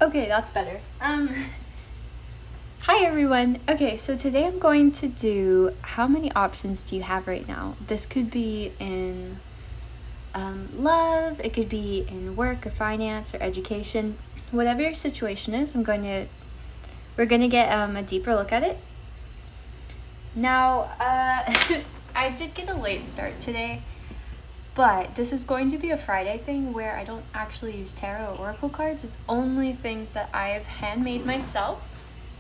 Okay, that's better. Hi everyone. Okay, so today I'm going to do how many options do you have right now? This could be in love, it could be in work or finance or education. Whatever your situation is, we're gonna get a deeper look at it. Now, I did get a late start today, but this is going to be a Friday thing where I don't actually use tarot or oracle cards. It's only things that I've handmade myself.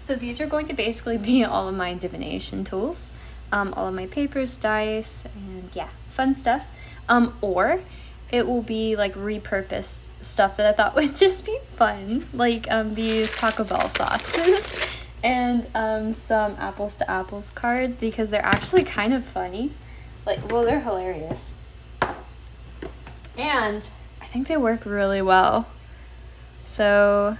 So these are going to basically be all of my divination tools, all of my papers, dice, and yeah, fun stuff. Or it will be like repurposed stuff that I thought would just be fun, like these Taco Bell sauces and some apples to apples cards, because they're actually kind of funny. Like, well, they're hilarious. And I think they work really well. So,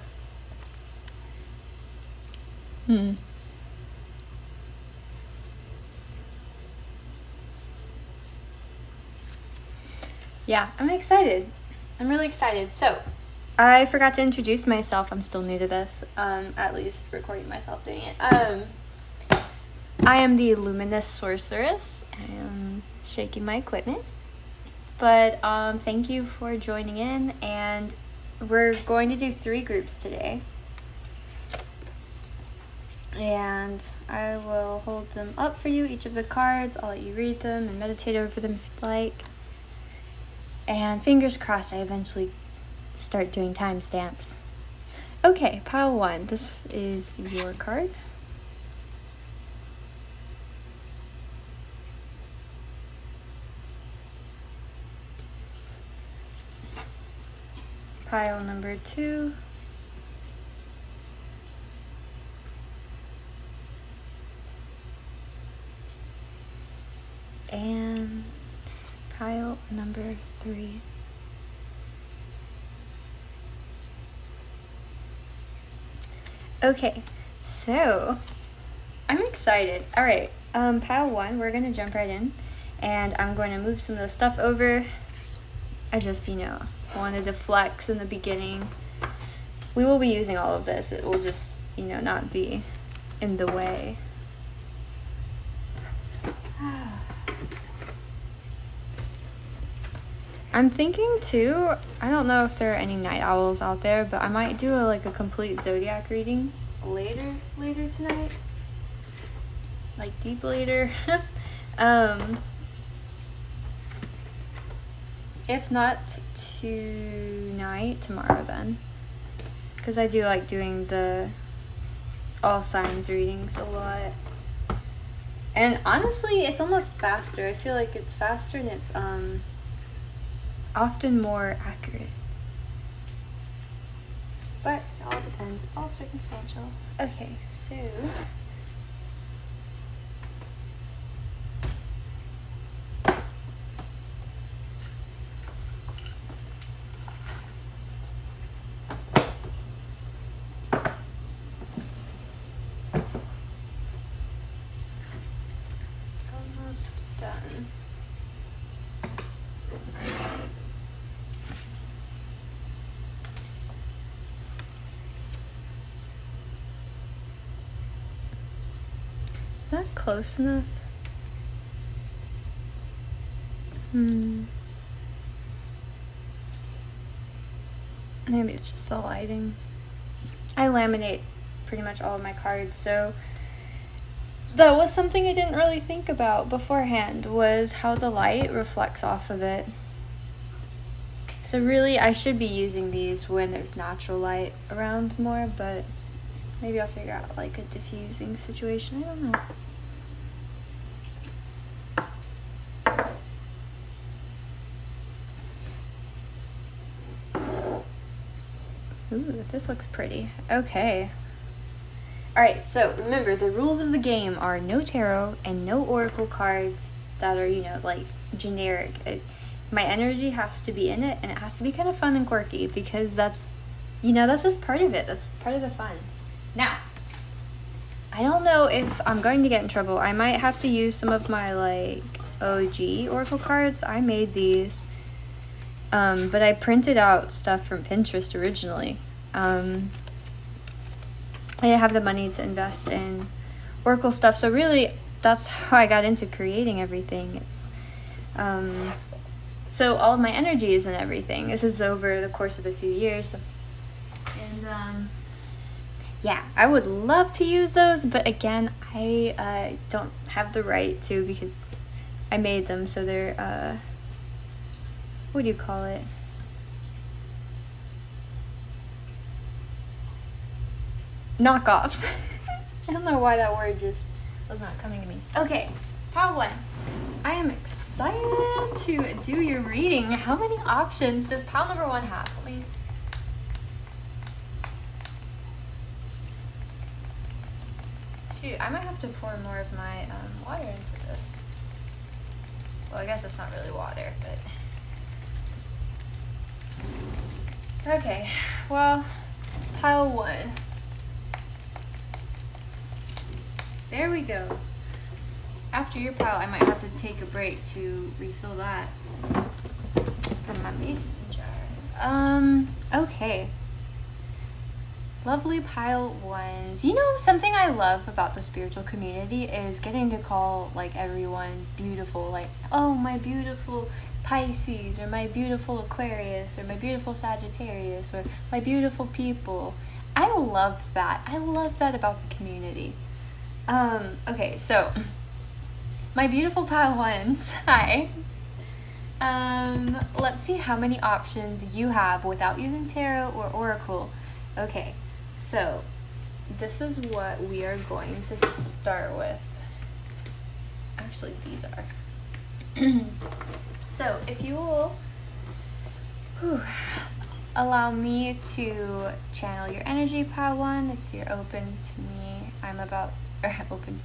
yeah, I'm excited. I'm really excited. So, I forgot to introduce myself. I'm still new to this, at least recording myself doing it. I am the Luminous Sorceress. I am shaking my equipment. But thank you for joining in, and we're going to do 3 groups today. And I will hold them up for you, each of the cards. I'll let you read them and meditate over them if you'd like. And fingers crossed I eventually start doing timestamps. Okay, pile 1. This is your card. Pile number 2. And pile number 3. Okay, so I'm excited. All right, pile 1, we're gonna jump right in, and I'm going to move some of the stuff over. I just, wanted to flex in the beginning. We will be using all of this. It will just, not be in the way. I'm thinking too, I don't know if there are any night owls out there, but I might do a complete zodiac reading later tonight. Like deep later. If not tonight, tomorrow then. Because I do like doing the all signs readings a lot. And honestly, it's almost faster. I feel like it's faster and it's often more accurate. But it all depends. It's all circumstantial. Okay, so almost done. Is that close enough? Maybe it's just the lighting. I laminate pretty much all of my cards, so that was something I didn't really think about beforehand, was how the light reflects off of it. So really, I should be using these when there's natural light around more, but maybe I'll figure out a diffusing situation. I don't know. Ooh, this looks pretty. Okay. Alright, so remember, the rules of the game are no tarot and no oracle cards that are, generic. My energy has to be in it, and it has to be kind of fun and quirky, because that's just part of it. That's part of the fun. Now, I don't know if I'm going to get in trouble. I might have to use some of my, OG oracle cards. I made these. But I printed out stuff from Pinterest originally. I didn't have the money to invest in Oracle stuff. So really, that's how I got into creating everything. It's so all of my energies and everything. This is over the course of a few years, and yeah, I would love to use those, but again, I don't have the right to because I made them, so they're what do you call it? Knockoffs. I don't know why that word just was not coming to me. Okay, pile 1. I am excited to do your reading. How many options does pile number 1 have? Let me... Shoot, I might have to pour more of my water into this. Well, I guess it's not really water, but... Okay, well, pile 1. There we go. After your pile, I might have to take a break to refill that from my mason jar. Okay. Lovely pile 1s. You know, something I love about the spiritual community is getting to call, like, everyone beautiful. Like, oh, my beautiful Pisces, or my beautiful Aquarius, or my beautiful Sagittarius, or my beautiful people. I love that. I love that about the community. Okay, so my beautiful pile 1s, hi. Let's see how many options you have without using tarot or oracle. Okay, so this is what we are going to start with. Actually, these are. So if you will allow me to channel your energy, pile 1, if you're open to me,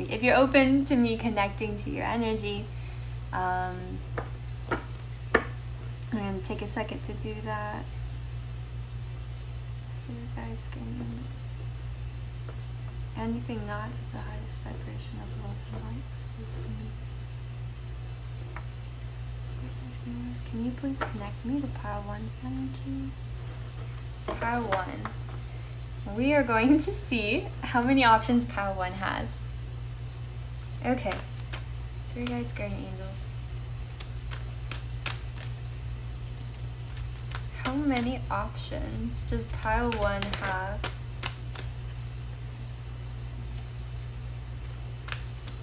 if you're open to me connecting to your energy, I'm going to take a second to do that. Spirit guides, anything not at the highest vibration of love and light must leave from me. Spirit guides, can you please connect me to pile 1's energy? Pile 1. We are going to see how many options pile 1 has. Okay. Spirit guides, guardian angels. How many options does pile 1 have?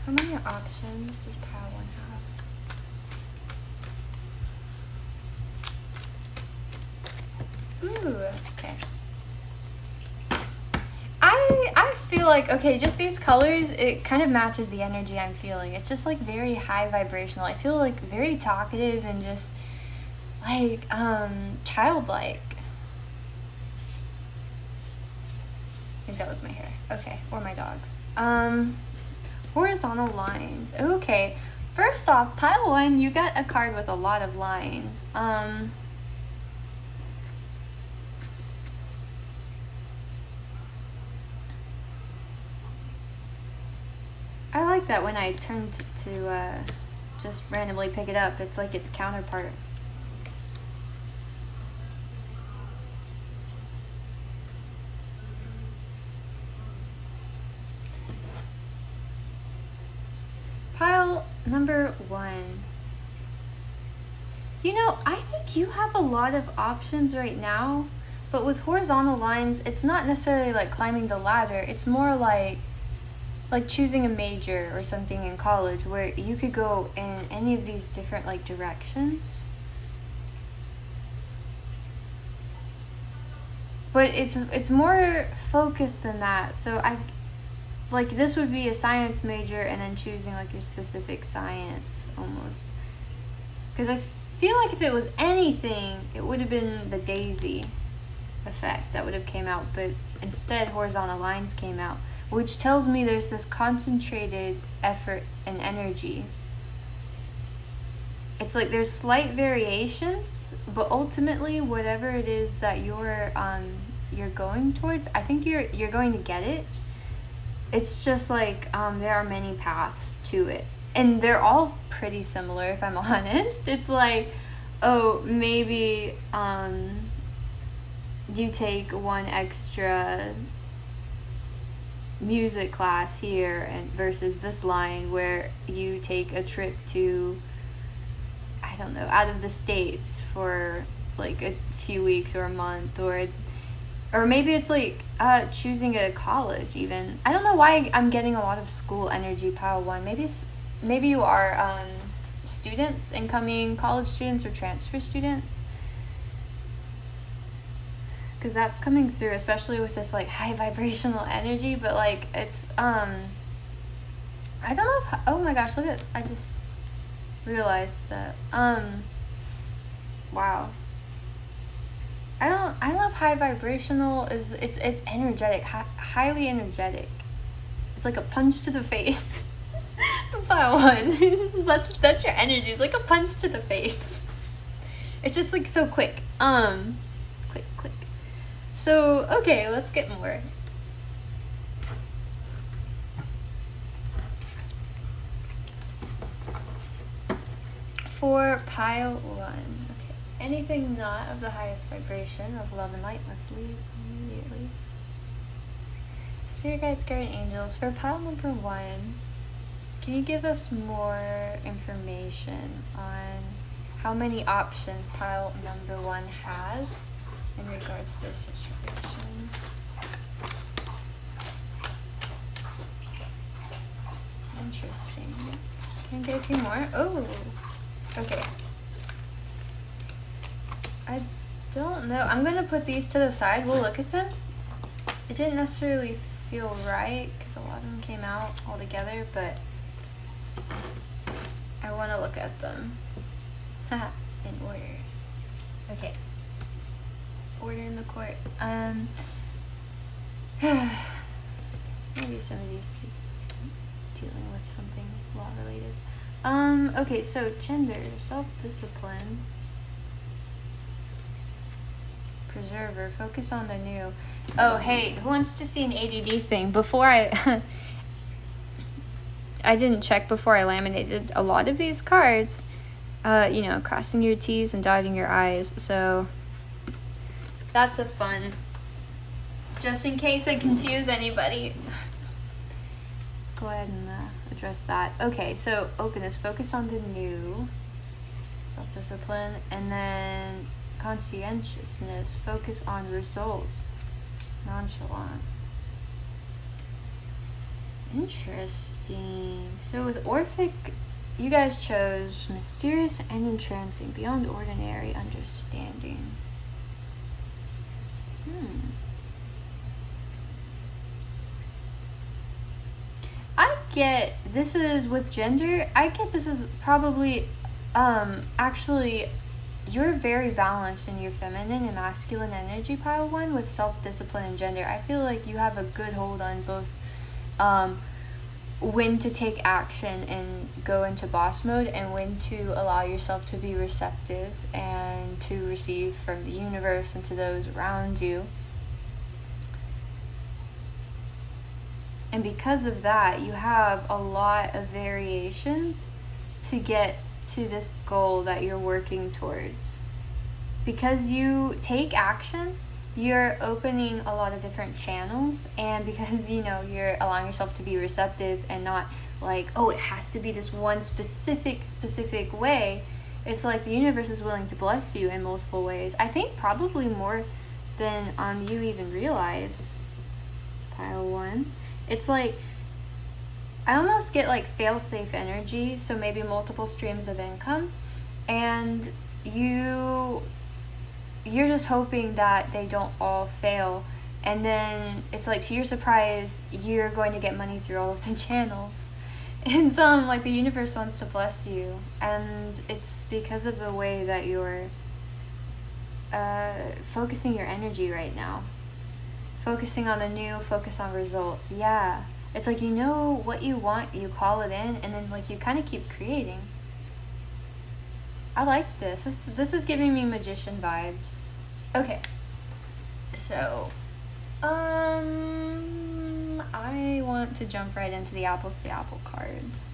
How many options does pile 1 have? Ooh, okay. I feel like, okay, just these colors, it kind of matches the energy I'm feeling. It's just like very high vibrational. I feel like very talkative and just like childlike. I think that was my hair. Okay, or my dogs. Horizontal lines. Okay. First off, pile 1, you got a card with a lot of lines. I like that when I turn to just randomly pick it up, it's like its counterpart. Pile number 1. You know, I think you have a lot of options right now, but with horizontal lines, it's not necessarily like climbing the ladder. It's more like choosing a major or something in college where you could go in any of these different like directions. But it's more focused than that. So like this would be a science major and then choosing like your specific science almost. Because I feel like if it was anything, it would have been the daisy effect that would have came out, but instead horizontal lines came out, which tells me there's this concentrated effort and energy. It's like there's slight variations, but ultimately whatever it is that you're going towards, I think you're going to get it. It's just like there are many paths to it, and they're all pretty similar if I'm honest. It's like, oh, maybe you take one extra music class here and versus this line where you take a trip to, I don't know, out of the States for like a few weeks or a month, or maybe it's like choosing a college even. I don't know why I'm getting a lot of school energy, pile one. Maybe you are students, incoming college students or transfer students, because that's coming through, especially with this like high vibrational energy. But like it's I don't know if, oh my gosh, look at, I just realized that wow, I don't know if high vibrational is, it's energetic, highly energetic. It's like a punch to the face. Pile one. That's your energy. It's like a punch to the face. It's just like so quick. Quick. So okay, let's get more. For pile one. Okay. Anything not of the highest vibration of love and light must leave immediately. Spirit guides, guardian angels. For pile number one, can you give us more information on how many options pile number one has in regards to this situation? Interesting. Can I get a few more? Oh, okay. I don't know. I'm going to put these to the side. We'll look at them. It didn't necessarily feel right because a lot of them came out all together, but I want to look at them. Haha, in order. Okay. Order in the court. Maybe some of these two dealing with something law related. Okay, so gender, self-discipline, preserver, focus on the new. Oh, hey, who wants to see an ADD thing? Before I didn't check before I laminated a lot of these cards. You know, crossing your T's and dotting your I's. So that's a fun, just in case I confuse anybody. Go ahead and address that. Okay, so openness, focus on the new, self-discipline, and then conscientiousness, focus on results, nonchalant. Interesting. So with Orphic, you guys chose mysterious and entrancing, beyond ordinary understanding. I get this is with gender. I get this is probably actually you're very balanced in your feminine and masculine energy, pile one, with self-discipline and gender. I feel like you have a good hold on both when to take action and go into boss mode, and when to allow yourself to be receptive and to receive from the universe and to those around you. And because of that, you have a lot of variations to get to this goal that you're working towards. Because you take action, you're opening a lot of different channels, and because you're allowing yourself to be receptive and not like, oh, it has to be this one specific way. It's like the universe is willing to bless you in multiple ways. I think probably more than you even realize. Pile one. It's like I almost get like fail-safe energy, so maybe multiple streams of income, and you're just hoping that they don't all fail, and then it's like, to your surprise, you're going to get money through all of the channels. And some, like, the universe wants to bless you, and it's because of the way that you're focusing your energy right now. Focusing on the new, focus on results. Yeah, it's like, you know what you want, you call it in, and then like you kind of keep creating. I like this. This is giving me magician vibes. Okay, so I want to jump right into the apples to apple cards,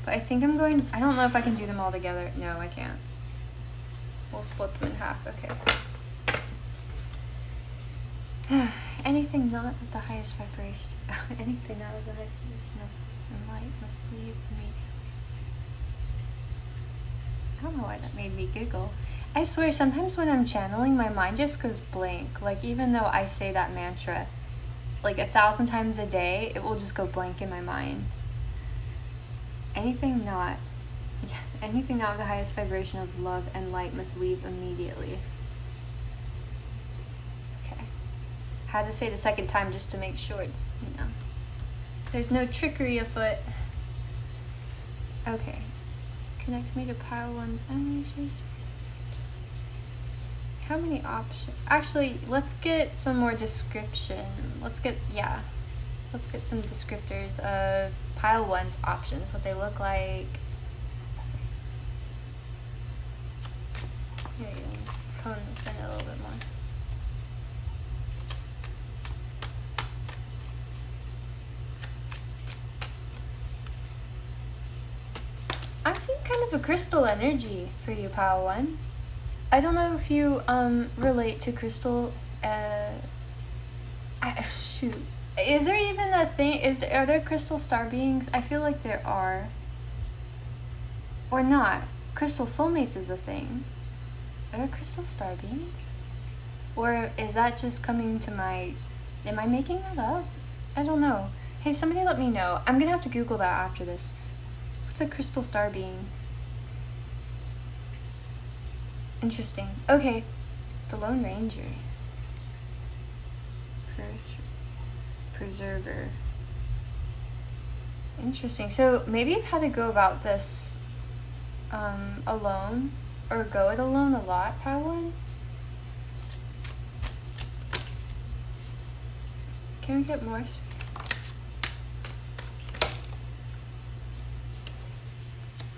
but I think I don't know if I can do them all together. No, I can't. We'll split them in half. Okay. Anything not at the highest vibration. Anything out of the highest vibration of light must leave immediately. I don't know why that made me giggle. I swear, sometimes when I'm channeling, my mind just goes blank. Like, even though I say that mantra like 1,000 times a day, it will just go blank in my mind. Anything not of the highest vibration of love and light must leave immediately. Okay. Had to say the second time just to make sure it's, there's no trickery afoot. Okay. Connect me to pile one's energies. How many options? Actually, let's get some more description. Let's get some descriptors of pile one's options, what they look like. Here you go. Hone this in a little bit more. I'm seeing kind of a crystal energy for you, pile one. I don't know if you relate to crystal. Shoot, is there even a thing? Are there crystal star beings? I feel like there are, or not. Crystal soulmates is a thing. Are there crystal star beings, or is that just coming to my? Am I making that up? I don't know. Hey, somebody let me know. I'm gonna have to Google that after this. What's a crystal star being? Interesting. Okay. The Lone Ranger. Preserver. Interesting. So maybe I've had to go about this alone, or go it alone a lot, Pawan. Can we get more?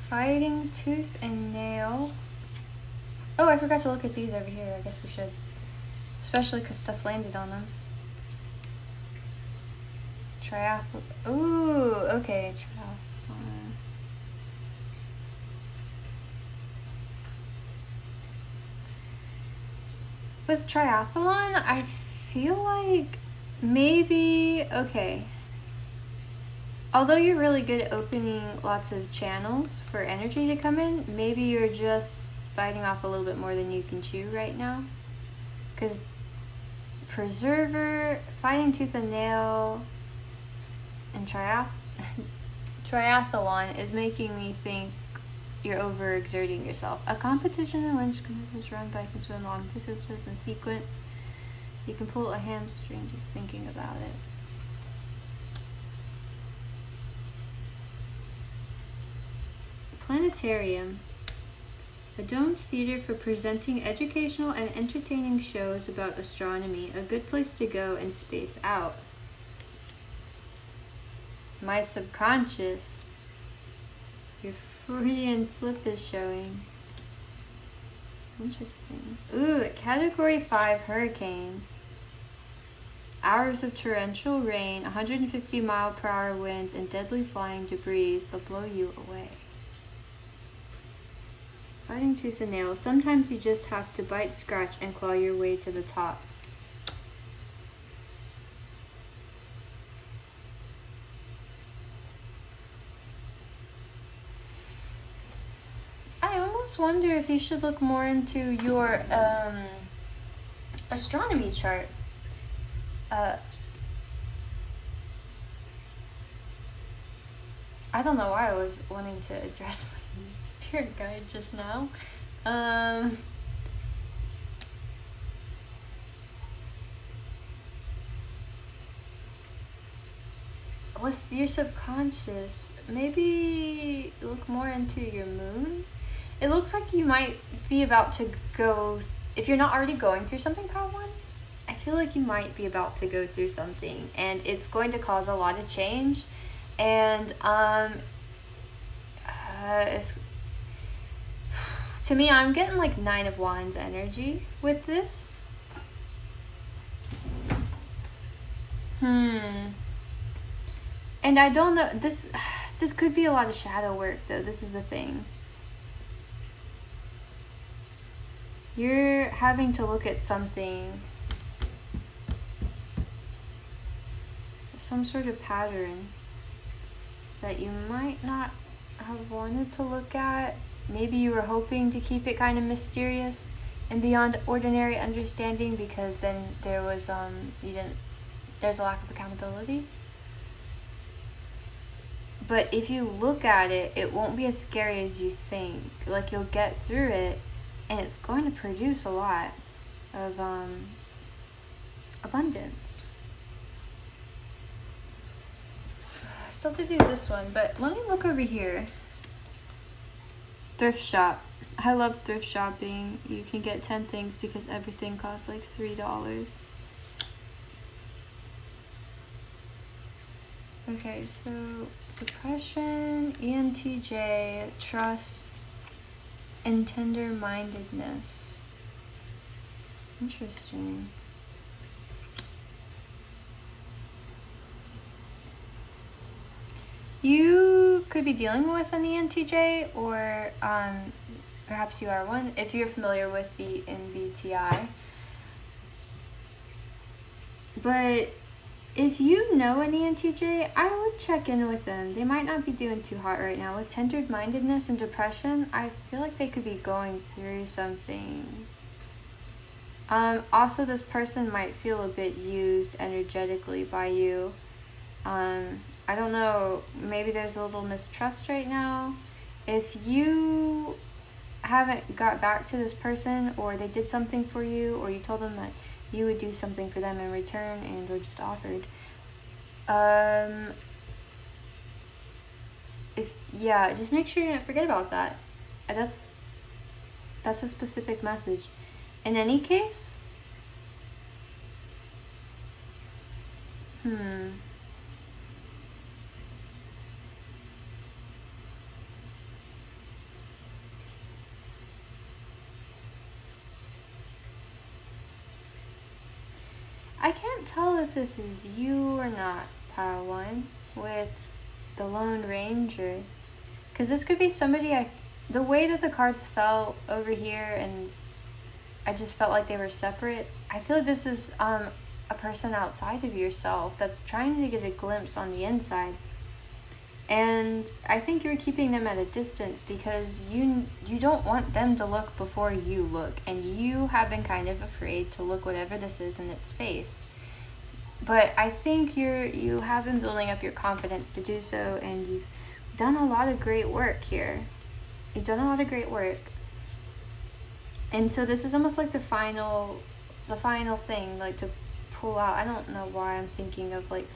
Fighting tooth and nail. Oh, I forgot to look at these over here. I guess we should. Especially because stuff landed on them. Triathlon. Ooh, okay. Triathlon. With triathlon, I feel like maybe, okay. Although you're really good at opening lots of channels for energy to come in, maybe you're just biting off a little bit more than you can chew right now. Because Preserver, Fighting Tooth and Nail, and Triathlon is making me think you're overexerting yourself. A competition in which contestants run, bike, and swim long distances in sequence. You can pull a hamstring just thinking about it. Planetarium. A domed theater for presenting educational and entertaining shows about astronomy. A good place to go and space out. My subconscious. Your Freudian slip is showing. Interesting. Ooh, Category 5 hurricanes. Hours of torrential rain, 150-mile-per-hour winds, and deadly flying debris that blow you away. Fighting tooth and nail. Sometimes you just have to bite, scratch, and claw your way to the top. I almost wonder if you should look more into your astronomy chart. I don't know why I was wanting to address my spirit guide just now. With your subconscious, maybe look more into your moon. It looks like you might be about to go, if you're not already going through something, Power One, I feel like you might be about to go through something, and it's going to cause a lot of change. And it's, to me, I'm getting like 9 of Wands energy with this. And I don't know, this could be a lot of shadow work though. This is the thing. You're having to look at something some sort of pattern that you might not have wanted to look at. Maybe you were hoping to keep it kind of mysterious and beyond ordinary understanding, because then there was there's a lack of accountability. But if you look at it, it won't be as scary as you think. Like, you'll get through it, and it's going to produce a lot of abundance. I still have to do this one, but let me look over here. Thrift shop. I love thrift shopping. You can get 10 things because everything costs like $3. Okay, so depression, ENTJ, trust, and tender-mindedness. Interesting. You could be dealing with an ENTJ, or perhaps you are one, if you're familiar with the MBTI. But if you know an ENTJ, I would check in with them. They might not be doing too hot right now. With tender-mindedness and depression, I feel like they could be going through something. Also, this person might feel a bit used energetically by you. I don't know, maybe there's a little mistrust right now. If you haven't got back to this person, or they did something for you, or you told them that you would do something for them in return, and or just offered, just make sure you don't forget about that. That's a specific message. In any case, I can't tell if this is you or not, Pile 1, with the Lone Ranger. Because this could be somebody the way that the cards fell over here, and I just felt like they were separate. I feel like this is a person outside of yourself that's trying to get a glimpse on the inside. And I think you're keeping them at a distance because you don't want them to look before you look, and you have been kind of afraid to look whatever this is in its face. But I think you have been building up your confidence to do so, and you've done a lot of great work here. You've done a lot of great work. And so this is almost like the final thing, like to pull out. I don't know why I'm thinking of like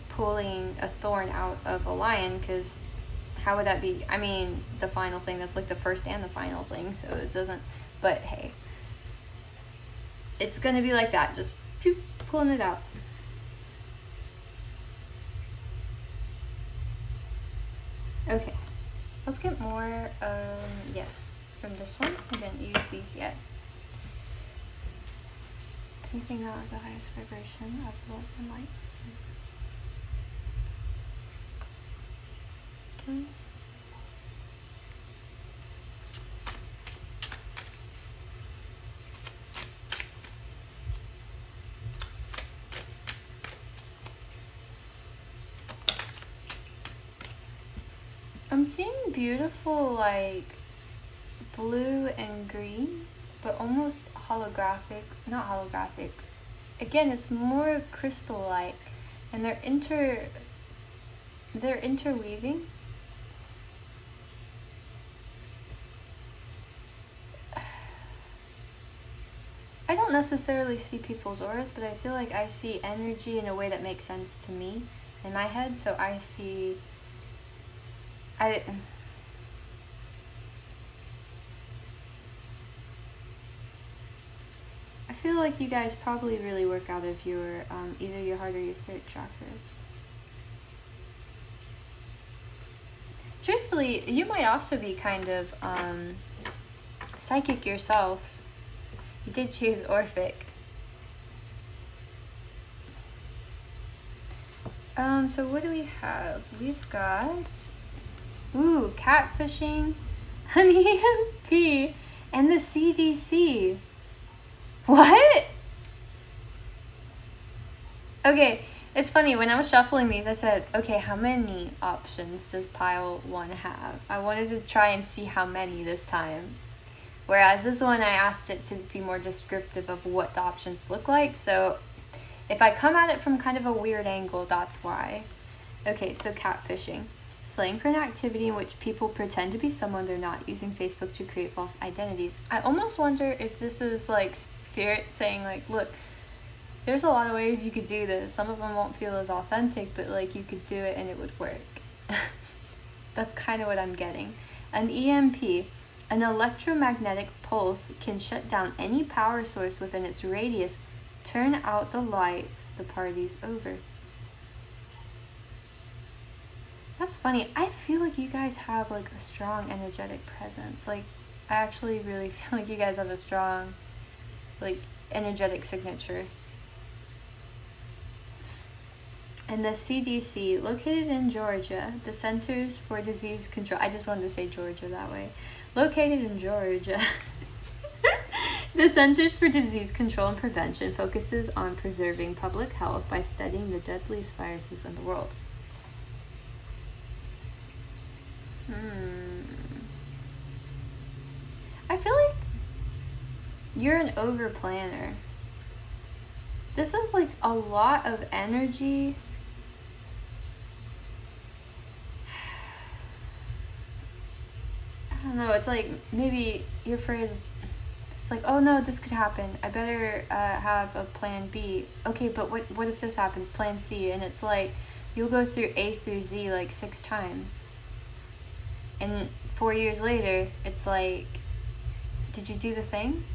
pulling a thorn out of a lion, because how would that be? I mean, the final thing, that's like the first and the final thing, so it doesn't, but hey, it's gonna be like that, just pulling it out. Okay, let's get more from this one. I didn't use these yet. Anything not like the highest vibration of love and light. Okay. I'm seeing beautiful, like, blue and green, but almost holographic. Not holographic. Again, it's more crystal-like, and they're interweaving. I don't necessarily see people's auras, but I feel like I see energy in a way that makes sense to me in my head. So I feel like you guys probably really work out of your either your heart or your throat chakras. Truthfully, you might also be kind of psychic yourselves. You did choose Orphic. So what do we have? We've got catfishing, honey EMP, and the CDC. What? Okay, It's funny, when I was shuffling these, I said, okay, how many options does pile 1 have? I wanted to try and see how many this time. Whereas this one, I asked it to be more descriptive of what the options look like. So if I come at it from kind of a weird angle, that's why. Okay, so catfishing. Slang for an activity in which people pretend to be someone they're not, using Facebook to create false identities. I almost wonder if this is like spirit saying like, look, there's a lot of ways you could do this. Some of them won't feel as authentic, but like you could do it and it would work. That's kind of what I'm getting. An EMP, an electromagnetic pulse, can shut down any power source within its radius. Turn out the lights, the party's over. That's funny. I feel like you guys have like a strong energetic presence. Like, I actually really feel like you guys have a strong, like, energetic signature. And the CDC, located in Georgia, the Centers for Disease Control, I just wanted to say Georgia that way. Located in Georgia, the Centers for Disease Control and Prevention focuses on preserving public health by studying the deadliest viruses in the world. I feel like you're an over planner. This is like a lot of energy. I don't know, it's like maybe your phrase, it's like, oh no, this could happen. I better have a plan B. Okay, but what if this happens? Plan C. And it's like, you'll go through A through Z like 6 times. And 4 years later, it's like, did you do the thing?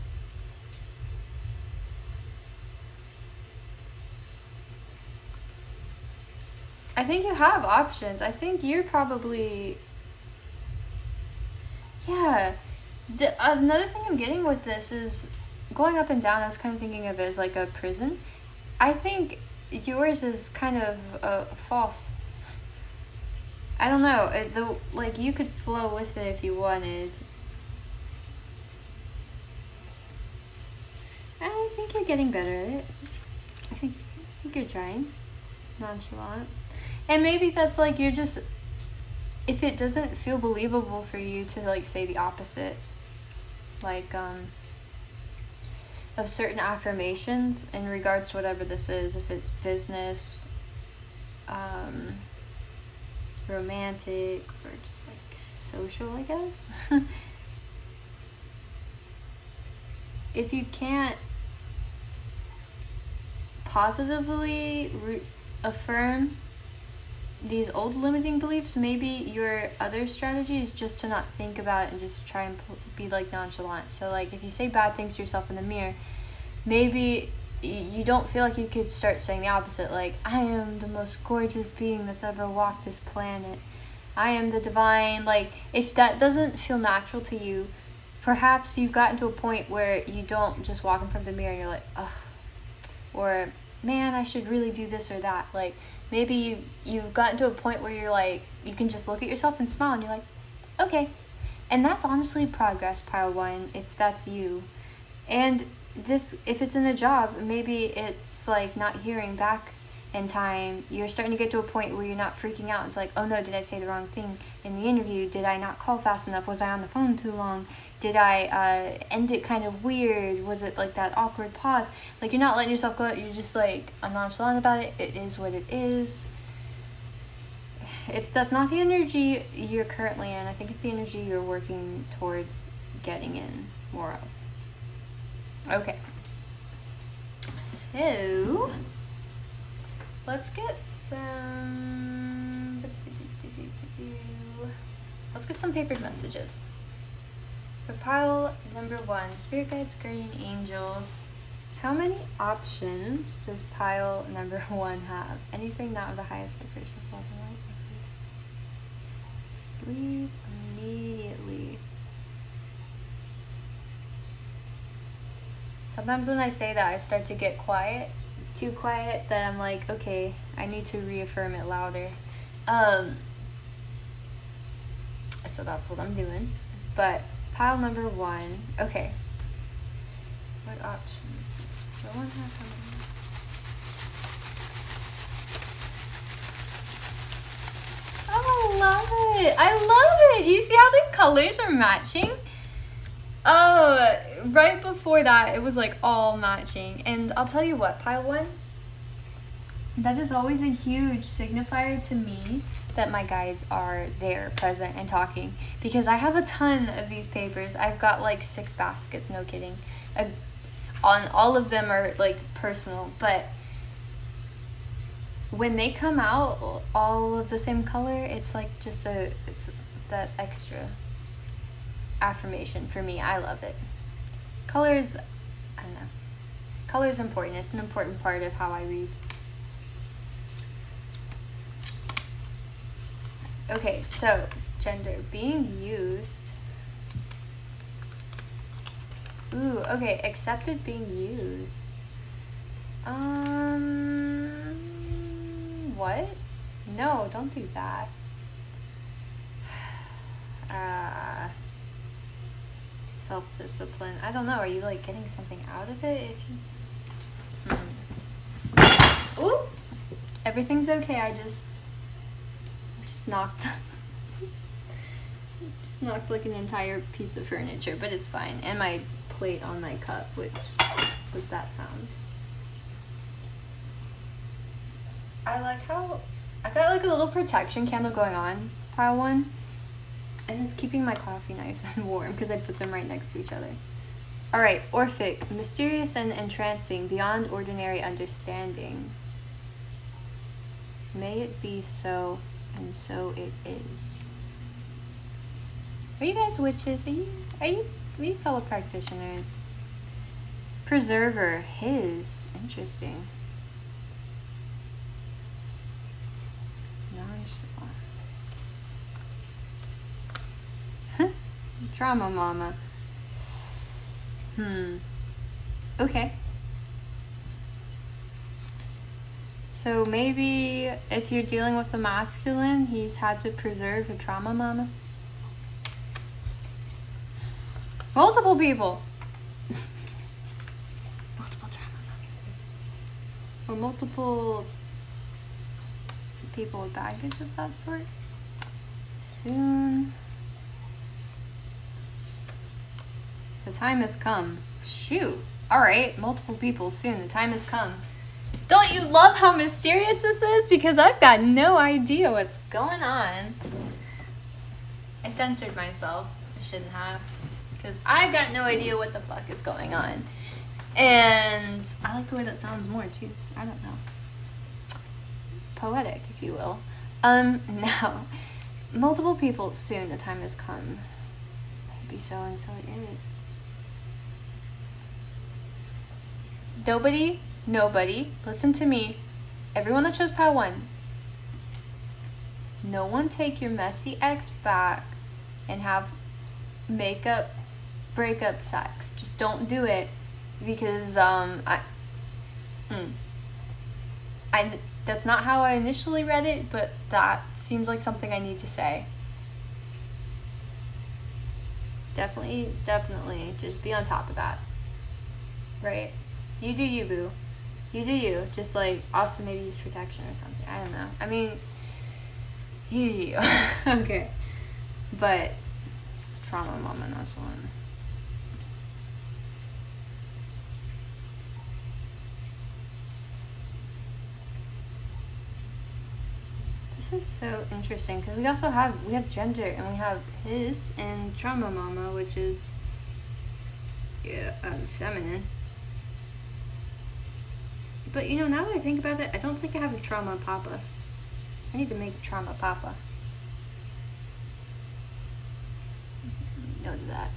I think you have options. I think you're probably... Yeah. Another thing I'm getting with this is going up and down. I was kind of thinking of it as like a prison. I think yours is kind of false. I don't know. Like, you could flow with it if you wanted. I think you're getting better at it. I think you're trying. Nonchalant. And maybe that's like you're just... If it doesn't feel believable for you to like say the opposite, like of certain affirmations in regards to whatever this is, if it's business, romantic, or just like social, I guess. If you can't positively affirm these old limiting beliefs, maybe your other strategy is just to not think about it and just try and be like nonchalant. So like if you say bad things to yourself in the mirror, maybe you don't feel like you could start saying the opposite, like, I am the most gorgeous being that's ever walked this planet. I am the divine. Like, if that doesn't feel natural to you, perhaps you've gotten to a point where you don't just walk in front of the mirror and you're like, ugh, or man, I should really do this or that. Like, maybe you've gotten to a point where you're like, you can just look at yourself and smile and you're like, okay. And that's honestly progress, pile 1, if that's you. And this, if it's in a job, maybe it's like not hearing back in time. You're starting to get to a point where you're not freaking out. It's like, oh no, did I say the wrong thing in the interview? Did I not call fast enough? Was I on the phone too long? Did I end it kind of weird? Was it like that awkward pause? Like, you're not letting yourself go. You're just like, I'm nonchalant about it. It is what it is. If that's not the energy you're currently in, I think it's the energy you're working towards getting in more of. Okay. So, let's get some... Let's get some papered messages. For pile number 1, Spirit Guides, Guardian Angels. How many options does pile number 1 have? Anything not of the highest vibration of love and light? Leave immediately. Sometimes when I say that, I start to get quiet. Too quiet that I'm like, okay, I need to reaffirm it louder. So that's what I'm doing. But pile number 1, okay. What options? So 1 half, it. I love it. You see how the colors are matching? Oh, right before that, it was like all matching. And I'll tell you what, pile one, that is always a huge signifier to me that my guides are there, present, and talking. Because I have a ton of these papers. I've got like 6 baskets, no kidding. On all of them are like personal, but when they come out all of the same color, it's like it's that extra affirmation for me. I love it. Colors, I don't know. Color's important. It's an important part of how I read. Okay, so gender being used. Ooh, okay, accepted being used. What? No, don't do that. Self-discipline. I don't know. Are you like getting something out of it? If you. Ooh, everything's okay. I just knocked. Just knocked like an entire piece of furniture, but it's fine. And my plate on my cup, which was that sound. I like how I got like a little protection candle going on, pile one. And it's keeping my coffee nice and warm because I put them right next to each other. All right, Orphic, mysterious and entrancing, beyond ordinary understanding. May it be so, and so it is. Are you guys witches? Are you fellow practitioners? Preserver, his, interesting. Drama mama. Okay. So maybe if you're dealing with the masculine, he's had to preserve a trauma mama. Multiple people. Multiple trauma mamas. Or multiple people with baggage of that sort. Soon. The time has come. Shoot. Alright, multiple people soon. The time has come. Don't you love how mysterious this is? Because I've got no idea what's going on. I censored myself. I shouldn't have. Because I've got no idea what the fuck is going on. And I like the way that sounds more too. I don't know. It's poetic, if you will. Now. Multiple people soon. The time has come. Maybe so and so it is. Nobody, listen to me. Everyone that chose pile one. No one take your messy ex back and have breakup sex. Just don't do it because that's not how I initially read it, but that seems like something I need to say. Definitely, just be on top of that. Right? You do you, boo. You do you. Just like, also maybe use protection or something. I don't know. I mean, you do you. Okay. But, trauma mama, not one. This is so interesting because we have gender and we have his and trauma mama, which is feminine. But you know, now that I think about it, I don't think I have a trauma papa. I need to make a trauma papa. No to that.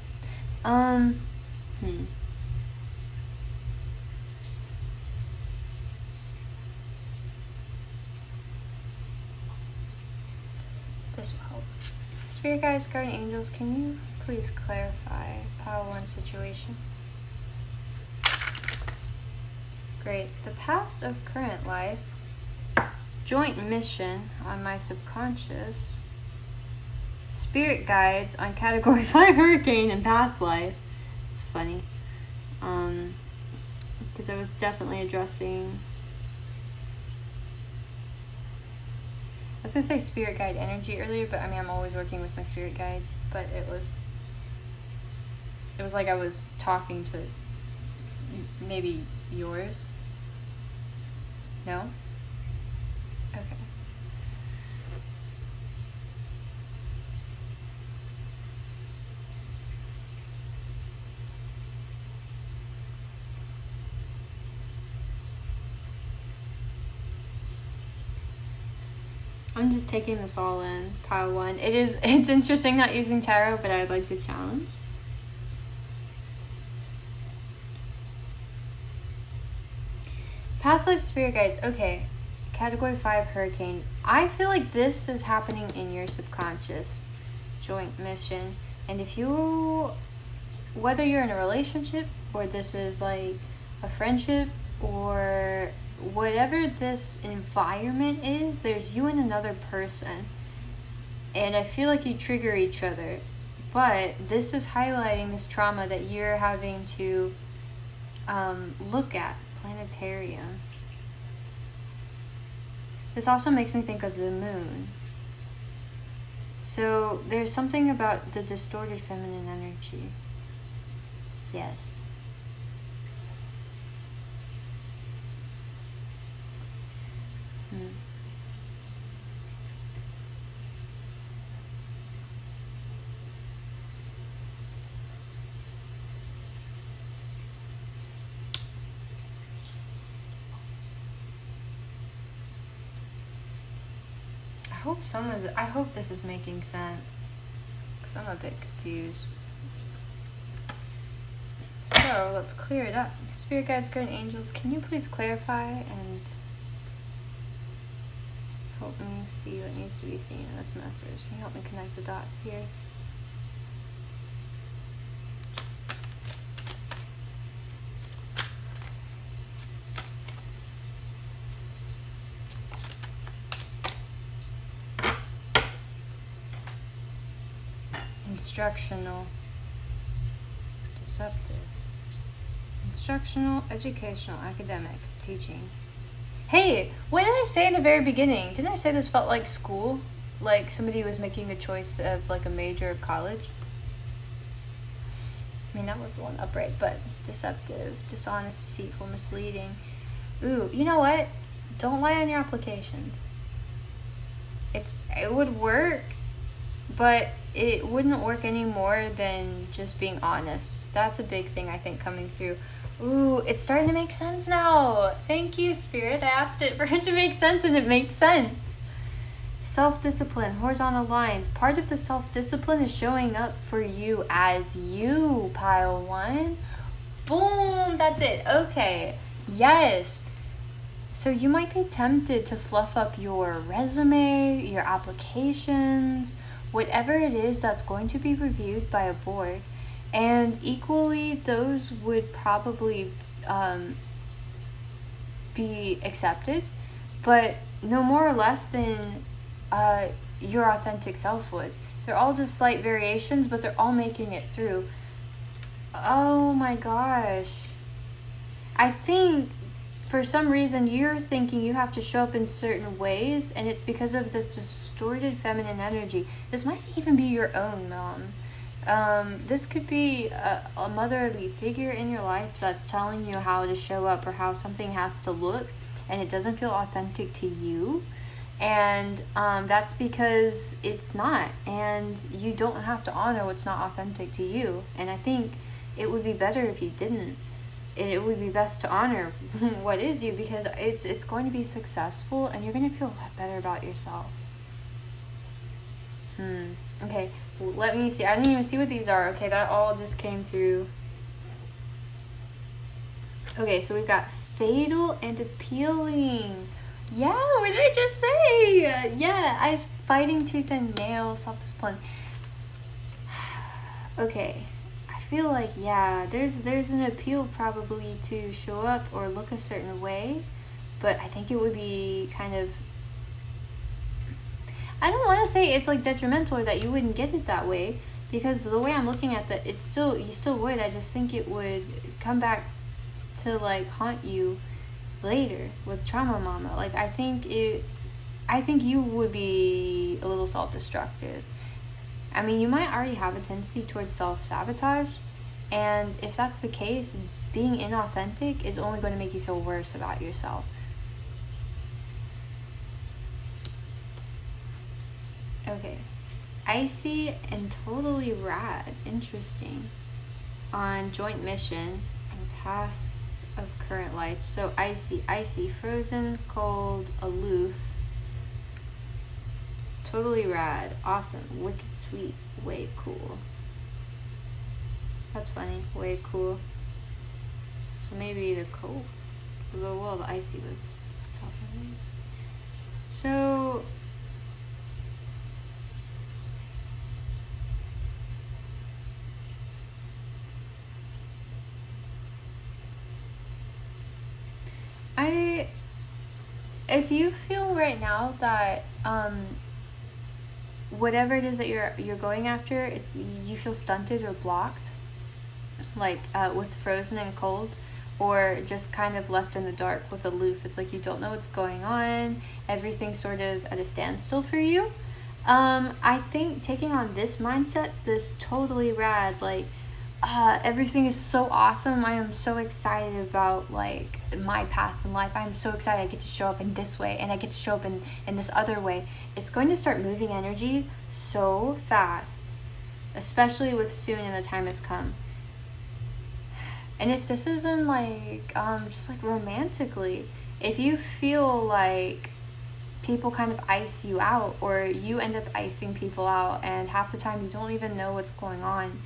This will help. Spirit guides, guardian angels, can you please clarify pile one situation? Great. The past of current life, joint mission on my subconscious, spirit guides on category 5 hurricane and past life. It's funny. Because I was definitely addressing I was gonna say spirit guide energy earlier, but I mean, I'm always working with my spirit guides, but it was like I was talking to maybe yours. No? Okay. I'm just taking this all in, pile one. It's interesting not using tarot, but I'd like the challenge. Past life spirit guides. Okay. Category 5 hurricane. I feel like this is happening in your subconscious. Joint mission. And if you, whether you're in a relationship or this is like a friendship or whatever this environment is, there's you and another person. And I feel like you trigger each other. But this is highlighting this trauma that you're having to look at. Planetarium. This also makes me think of the moon. So there's something about the distorted feminine energy. Yes. I hope this is making sense, because I'm a bit confused. So let's clear it up. Spirit guides, guardian angels, can you please clarify and help me see what needs to be seen in this message? Can you help me connect the dots here? Instructional, deceptive, instructional, educational, academic, teaching. Hey, what did I say in the very beginning? Didn't I say this felt like school? Like somebody was making a choice of like a major of college? I mean, that was the one upright, but deceptive, dishonest, deceitful, misleading. Ooh, you know what? Don't lie on your applications. It would work, but it wouldn't work any more than just being honest. That's a big thing, I think, coming through. Ooh, it's starting to make sense now. Thank you, Spirit. I asked it for it to make sense, and it makes sense. Self-discipline, horizontal lines. Part of the self-discipline is showing up for you as you, pile one. Boom, that's it. Okay, yes. So you might be tempted to fluff up your resume, your applications, whatever it is that's going to be reviewed by a board. And equally, those would probably be accepted, but no more or less than your authentic self would. They're all just slight variations, but they're all making it through. Oh my gosh. I think for some reason you're thinking you have to show up in certain ways, and it's because of this distorted feminine energy. This might even be your own mom. This could be a motherly figure in your life that's telling you how to show up or how something has to look, and it doesn't feel authentic to you. And that's because it's not, and you don't have to honor what's not authentic to you. And I think it would be better if you didn't. It would be best to honor what is you, because it's going to be successful and you're going to feel a lot better about yourself. Okay, let me see. I didn't even see what these are. Okay, that all just came through. Okay, so we've got fatal and appealing. Yeah, what did I just say? Yeah, I fighting tooth and nail, self-discipline. Okay. I feel like, yeah, there's an appeal probably to show up or look a certain way, but I think it would be kind of, I don't want to say it's like detrimental or that you wouldn't get it that way, because the way I'm looking at that, you still would. I just think it would come back to like haunt you later with trauma mama. Like I think I think you would be a little self-destructive. I mean, you might already have a tendency towards self-sabotage, and if that's the case, being inauthentic is only going to make you feel worse about yourself. Okay. Icy and totally rad. Interesting. On joint mission and past of current life. So icy, frozen, cold, aloof. Totally rad. Awesome. Wicked sweet. Way cool. That's funny. Way cool. So maybe the cold. Well, the icy was top of me. So if you feel right now that whatever it is that you're going after, it's you feel stunted or blocked, like with frozen and cold, or just kind of left in the dark with aloof. It's like you don't know what's going on. Everything's sort of at a standstill for you. I think taking on this mindset, this totally rad, like everything is so awesome. I am so excited about like my path in life. I'm so excited I get to show up in this way and I get to show up in this other way. It's going to start moving energy so fast, especially with soon and the time has come. And if this isn't like just like romantically, if you feel like people kind of ice you out, or you end up icing people out and half the time you don't even know what's going on,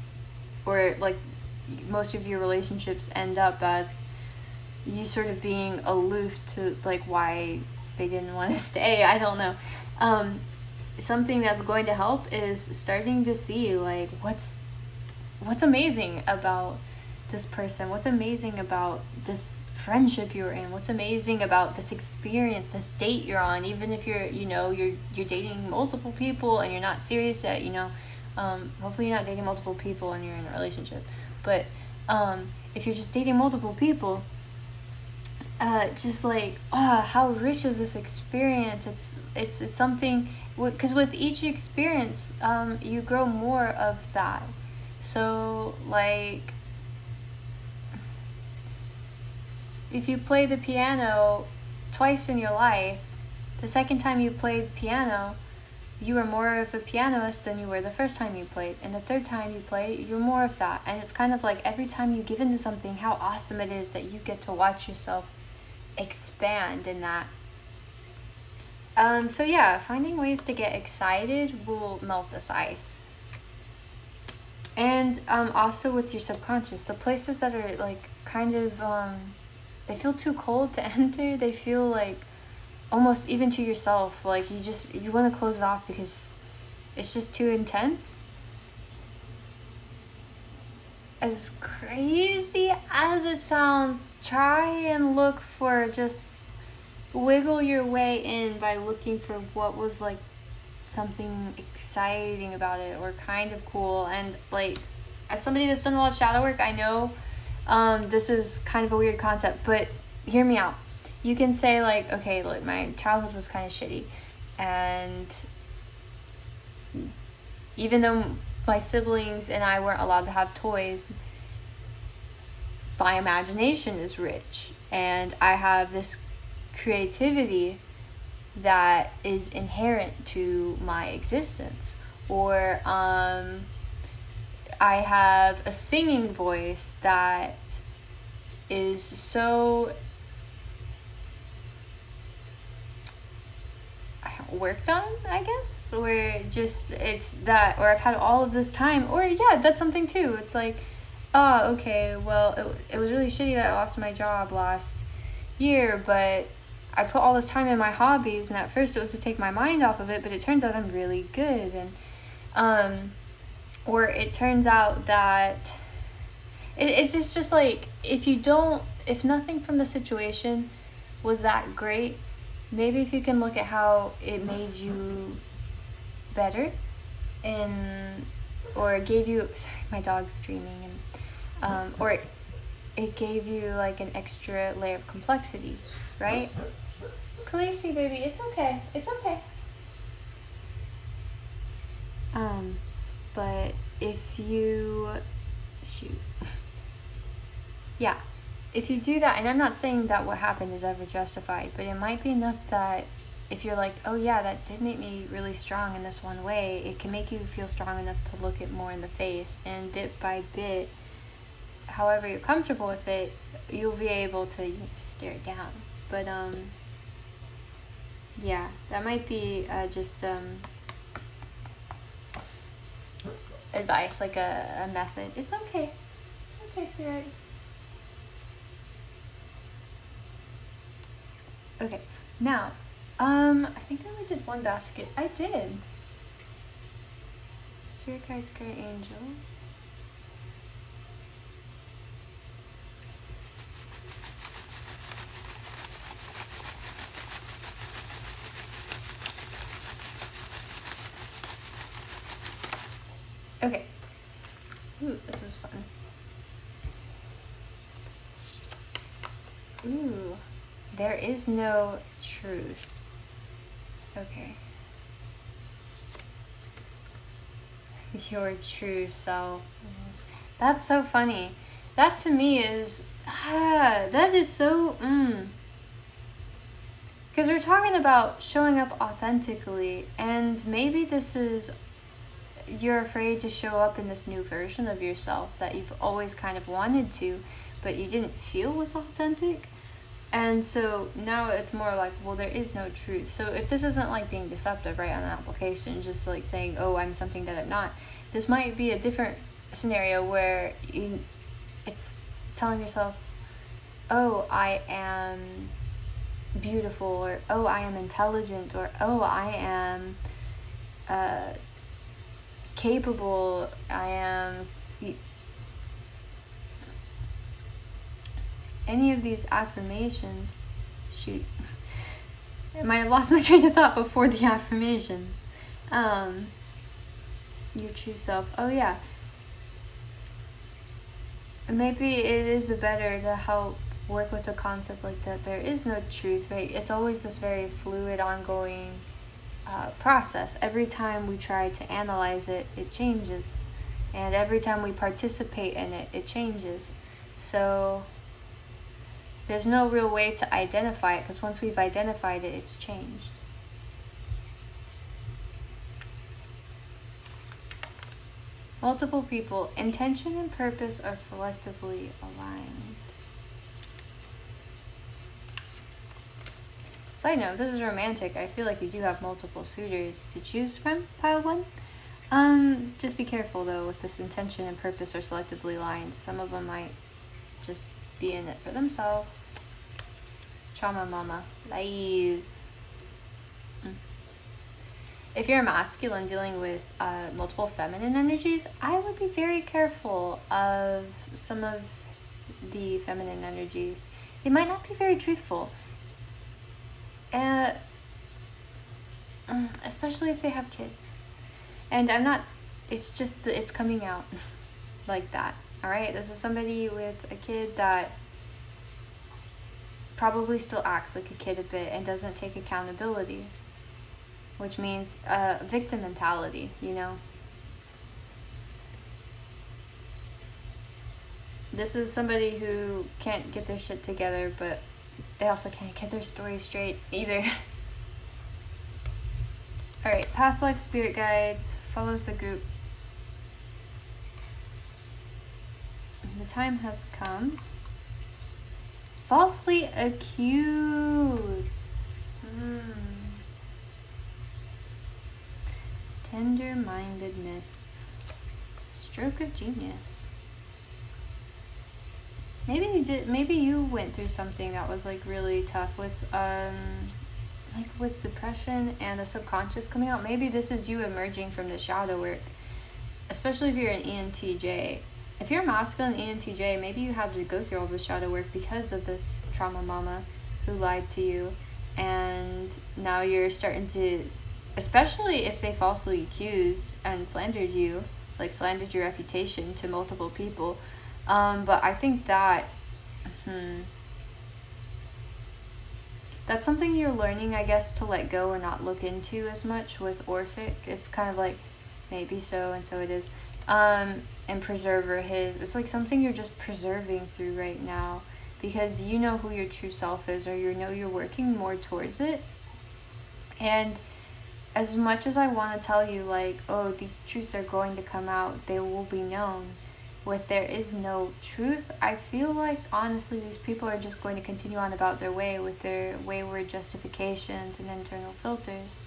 or like most of your relationships end up as you sort of being aloof to like why they didn't want to stay, I don't know. Something that's going to help is starting to see like what's amazing about this person, what's amazing about this friendship you're in, what's amazing about this experience, this date you're on, even if you're dating multiple people and you're not serious yet, hopefully you're not dating multiple people and you're in a relationship, but if you're just dating multiple people, just like, how rich is this experience? It's something, because with each experience you grow more of that. So like if you play the piano twice in your life, the second time you played piano, you were more of a pianist than you were the first time you played. And the third time you play, you're more of that. And it's kind of like every time you give into something, how awesome it is that you get to watch yourself expand in that. So yeah, finding ways to get excited will melt this ice. And also with your subconscious, the places that are like kind of they feel too cold to enter, they feel like almost even to yourself, like you want to close it off because it's just too intense. As crazy as it sounds, try and look for, just wiggle your way in by looking for what was like something exciting about it or kind of cool. And like, as somebody that's done a lot of shadow work, I know this is kind of a weird concept, but hear me out. You can say like, okay, like my childhood was kind of shitty, and even though my siblings and I weren't allowed to have toys, my imagination is rich and I have this creativity that is inherent to my existence. Or I have a singing voice that is so worked on, I guess, or just it's that, or I've had all of this time, or yeah, that's something too. It's like, oh, okay, well, it was really shitty that I lost my job last year, but I put all this time in my hobbies, and at first it was to take my mind off of it, but it turns out I'm really good. And or it turns out that it's just like, if nothing from the situation was that great, maybe if you can look at how it made you better, or it gave you, sorry, my dog's dreaming, and or it gave you like an extra layer of complexity, right? Khaleesi, baby, it's okay. It's okay. But if you... Shoot. Yeah. If you do that, and I'm not saying that what happened is ever justified, but it might be enough that if you're like, oh yeah, that did make me really strong in this one way, it can make you feel strong enough to look it more in the face, and bit by bit, however you're comfortable with it, you'll be able to stare it down. But yeah, that might be just advice, like a method. It's okay. It's okay, sweetheart. Okay, now, I think I only did one basket. I did. Spirit guides, great angels. Okay. Ooh, this is fun. Ooh, there is no truth. Okay. Your true self. That's so funny. That to me is, that is so, because we're talking about showing up authentically, and maybe this is, you're afraid to show up in this new version of yourself that you've always kind of wanted to, but you didn't feel was authentic. And so now it's more like, well, there is no truth. So if this isn't like being deceptive, right, on an application, just like saying, oh, I'm something that I'm not, this might be a different scenario where it's telling yourself, oh, I am beautiful, or oh, I am intelligent, or oh, I am capable, I am... Any of these affirmations, shoot, I might have lost my train of thought before the affirmations. Your true self, oh yeah. Maybe it is better to help work with a concept like that. There is no truth, right? It's always this very fluid, ongoing process. Every time we try to analyze it, it changes. And every time we participate in it, it changes. So there's no real way to identify it, because once we've identified it, it's changed. Multiple people, intention and purpose are selectively aligned. Side note, this is romantic. I feel like you do have multiple suitors to choose from, pile one. Just be careful though with this intention and purpose are selectively aligned. Some of them might just be in it for themselves. Trauma mama. Lies. If you're a masculine dealing with multiple feminine energies, I would be very careful of some of the feminine energies. They might not be very truthful. Especially if they have kids. And I'm not, it's just, it's coming out like that. Alright, this is somebody with a kid that probably still acts like a kid a bit and doesn't take accountability, which means victim mentality, you know. This is somebody who can't get their shit together, but they also can't get their story straight either. Alright, past life spirit guides, follows the group. The time has come. Falsely accused. Tender-mindedness. Stroke of genius. Maybe you did. Maybe you went through something that was like really tough with like with depression and the subconscious coming out. Maybe this is you emerging from the shadow work, especially if you're an ENTJ. If you're a masculine ENTJ, maybe you had to go through all this shadow work because of this trauma mama who lied to you, and now you're starting to, especially if they falsely accused and slandered you, like slandered your reputation to multiple people. But I think that That's something you're learning, I guess, to let go or not look into as much with Orphic. It's kind of like, maybe so, and so it is. And Preserver, it's like something you're just preserving through right now, because you know who your true self is, or you know you're working more towards it. And as much as I want to tell you, like, oh, these truths are going to come out, they will be known, with there is no truth, I feel like, honestly, these people are just going to continue on about their way with their wayward justifications and internal filters.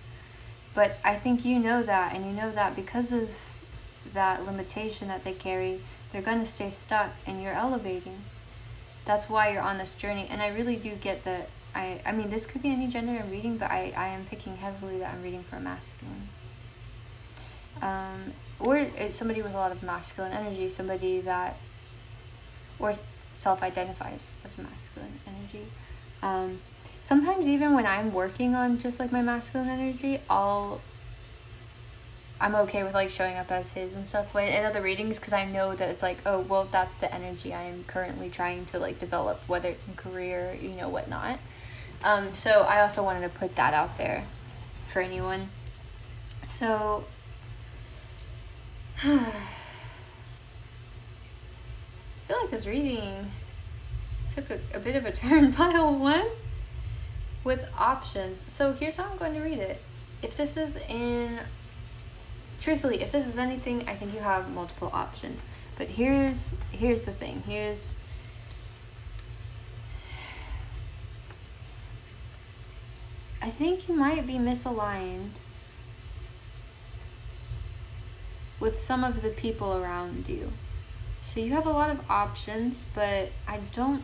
But I think you know that, and you know that because of that limitation that they carry, they're going to stay stuck, and you're elevating. That's why you're on this journey. And I really do get that. I mean, this could be any gender I'm reading, but I am picking heavily that I'm reading for masculine. Or it's somebody with a lot of masculine energy, somebody that, or self-identifies as masculine energy. Sometimes even when I'm working on just like my masculine energy, I'm okay with like showing up as his and stuff when in other readings, because I know that it's like, oh, well, that's the energy I am currently trying to like develop, whether it's in career, whatnot. So I also wanted to put that out there for anyone. So I feel like this reading took a bit of a turn, pile one, with options. So here's how I'm going to read it. Truthfully, if this is anything, I think you have multiple options. But here's the thing. I think you might be misaligned with some of the people around you. So you have a lot of options, but I don't...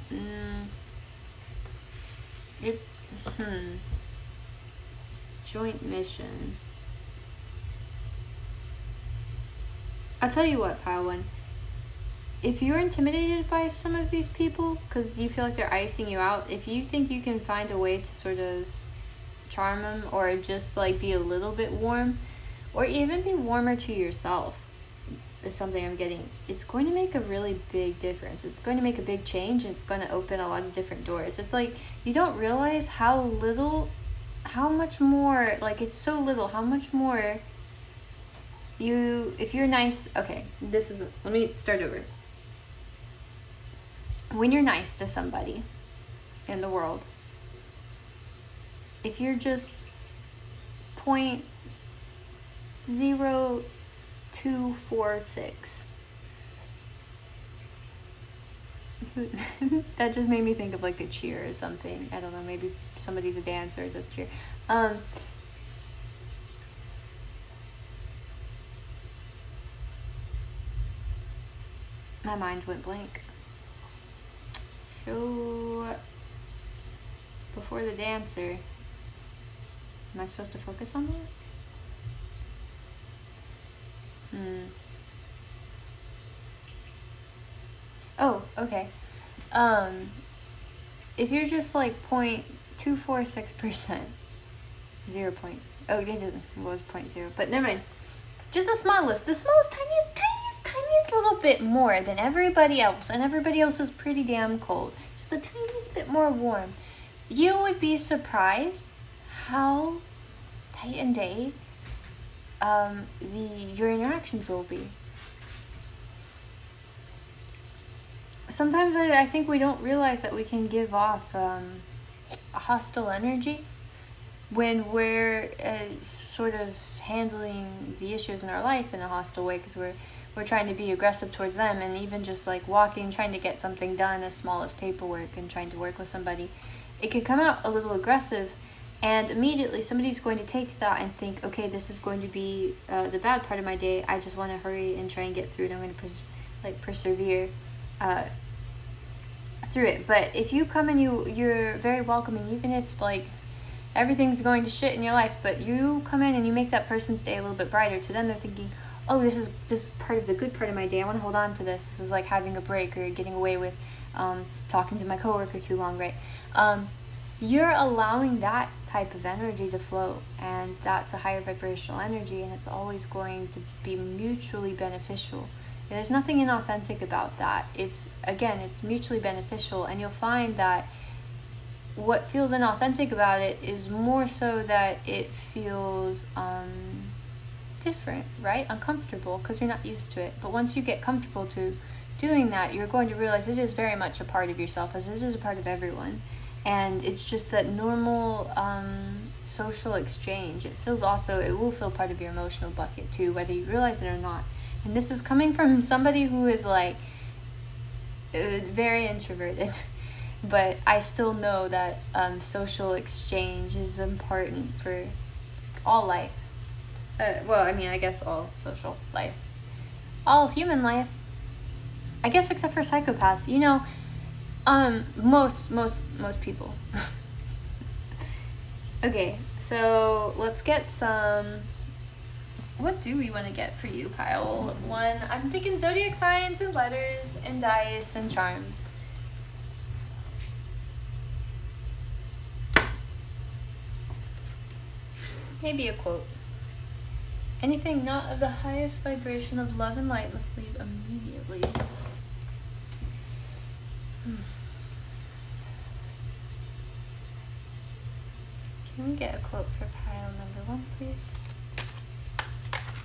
Joint mission. I'll tell you what, Pile One. If you're intimidated by some of these people, because you feel like they're icing you out, if you think you can find a way to sort of charm them, or just like be a little bit warm, or even be warmer to yourself, is something I'm getting. It's going to make a really big difference. It's going to make a big change, and it's going to open a lot of different doors. It's like you don't realize how much more, like it's so little, how much more if you're nice. Okay, let me start over. When you're nice to somebody in the world, if you're just 0.0246, that just made me think of like a cheer or something. I don't know, maybe somebody's a dancer or does cheer. My mind went blank. So, before the dancer, am I supposed to focus on that? Oh, okay. If you're just like 0.246%, 0. Oh, it just was 0.0, but never mind. Just the smallest, tiniest little bit more than everybody else, and everybody else is pretty damn cold. Just the tiniest bit more warm. You would be surprised how night and day your interactions will be. Sometimes I think we don't realize that we can give off a hostile energy when we're sort of handling the issues in our life in a hostile way, because we're trying to be aggressive towards them, and even just like walking, trying to get something done as small as paperwork and trying to work with somebody, it can come out a little aggressive, and immediately somebody's going to take that and think, okay, this is going to be the bad part of my day. I just want to hurry and try and get through it. I'm going to persevere through it. But if you come and you're very welcoming, even if like everything's going to shit in your life, but you come in and you make that person's day a little bit brighter, to them they're thinking, oh, this is part of the good part of my day. I want to hold on to this. This is like having a break or getting away with talking to my coworker too long, right? You're allowing that type of energy to flow, and that's a higher vibrational energy, and it's always going to be mutually beneficial. There's nothing inauthentic about that. It's mutually beneficial, and you'll find that what feels inauthentic about it is more so that it feels different, right? Uncomfortable, because you're not used to it. But once you get comfortable to doing that, you're going to realize it is very much a part of yourself, as it is a part of everyone. And it's just that normal social exchange. It will feel part of your emotional bucket too, whether you realize it or not. And this is coming from somebody who is like very introverted. But I still know that social exchange is important for all life. I guess all social life. All human life. I guess except for psychopaths. Most people. Okay, so let's get some... What do we want to get for you, pile 1? I'm thinking zodiac signs and letters and dice and charms. Maybe a quote. Anything not of the highest vibration of love and light must leave immediately. Can we get a quote for pile number 1, please?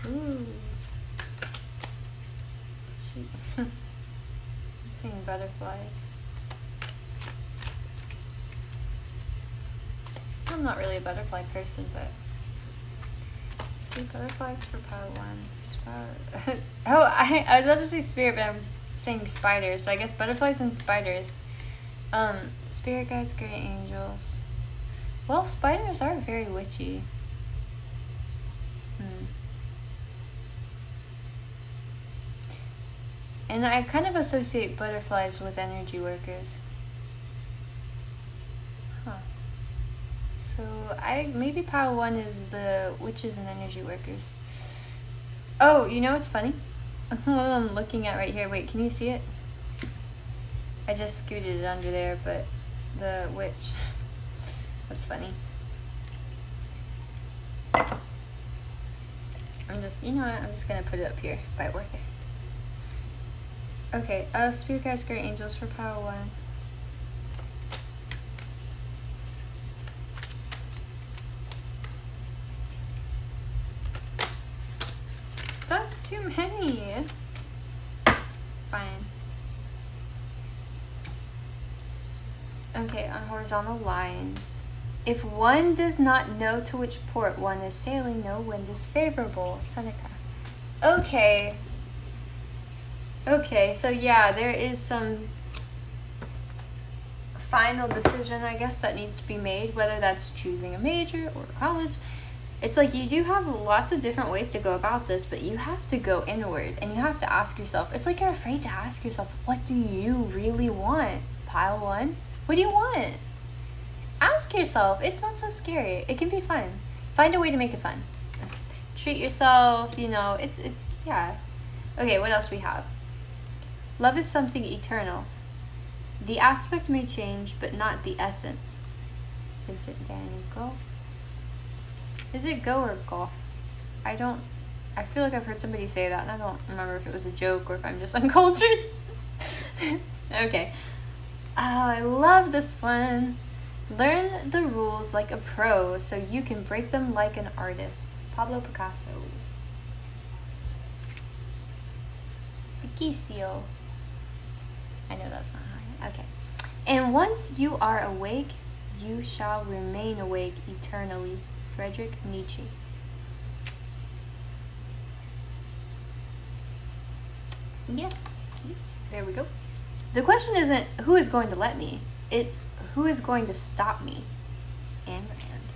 Ooh. Shoot. I'm seeing butterflies. I'm not really a butterfly person, but see butterflies for pile 1. Oh, I was about to say spirit, but I'm saying spiders. So I guess butterflies and spiders. Spirit guides, great angels. Well, spiders are very witchy. And I kind of associate butterflies with energy workers. Huh. So maybe pile 1 is the witches and energy workers. Oh, you know what's funny? What I'm looking at right here. Wait, can you see it? I just scooted it under there, but the witch. That's funny. I'm just gonna put it up here by working. Okay, spirit guides, great angels for pile 1. That's too many. Fine. Okay, on horizontal lines. If one does not know to which port one is sailing, no wind is favorable. Seneca. Okay. Okay, so yeah, there is some final decision, I guess, that needs to be made, whether that's choosing a major or college. It's like you do have lots of different ways to go about this, but you have to go inward and you have to ask yourself. It's like you're afraid to ask yourself, what do you really want? Pile 1? What do you want? Ask yourself. It's not so scary. It can be fun. Find a way to make it fun. Treat yourself, it's yeah. Okay, what else we have? Love is something eternal. The aspect may change, but not the essence. Vincent Van Gogh. Is it go or golf? I feel like I've heard somebody say that, and I don't remember if it was a joke or if I'm just uncultured. Okay. Oh, I love this one. Learn the rules like a pro so you can break them like an artist. Pablo Picasso. Picasso. I know that's not high. Okay. And once you are awake, you shall remain awake eternally. Friedrich Nietzsche. Yeah. There we go. The question isn't who is going to let me. It's who is going to stop me. Ayn Rand.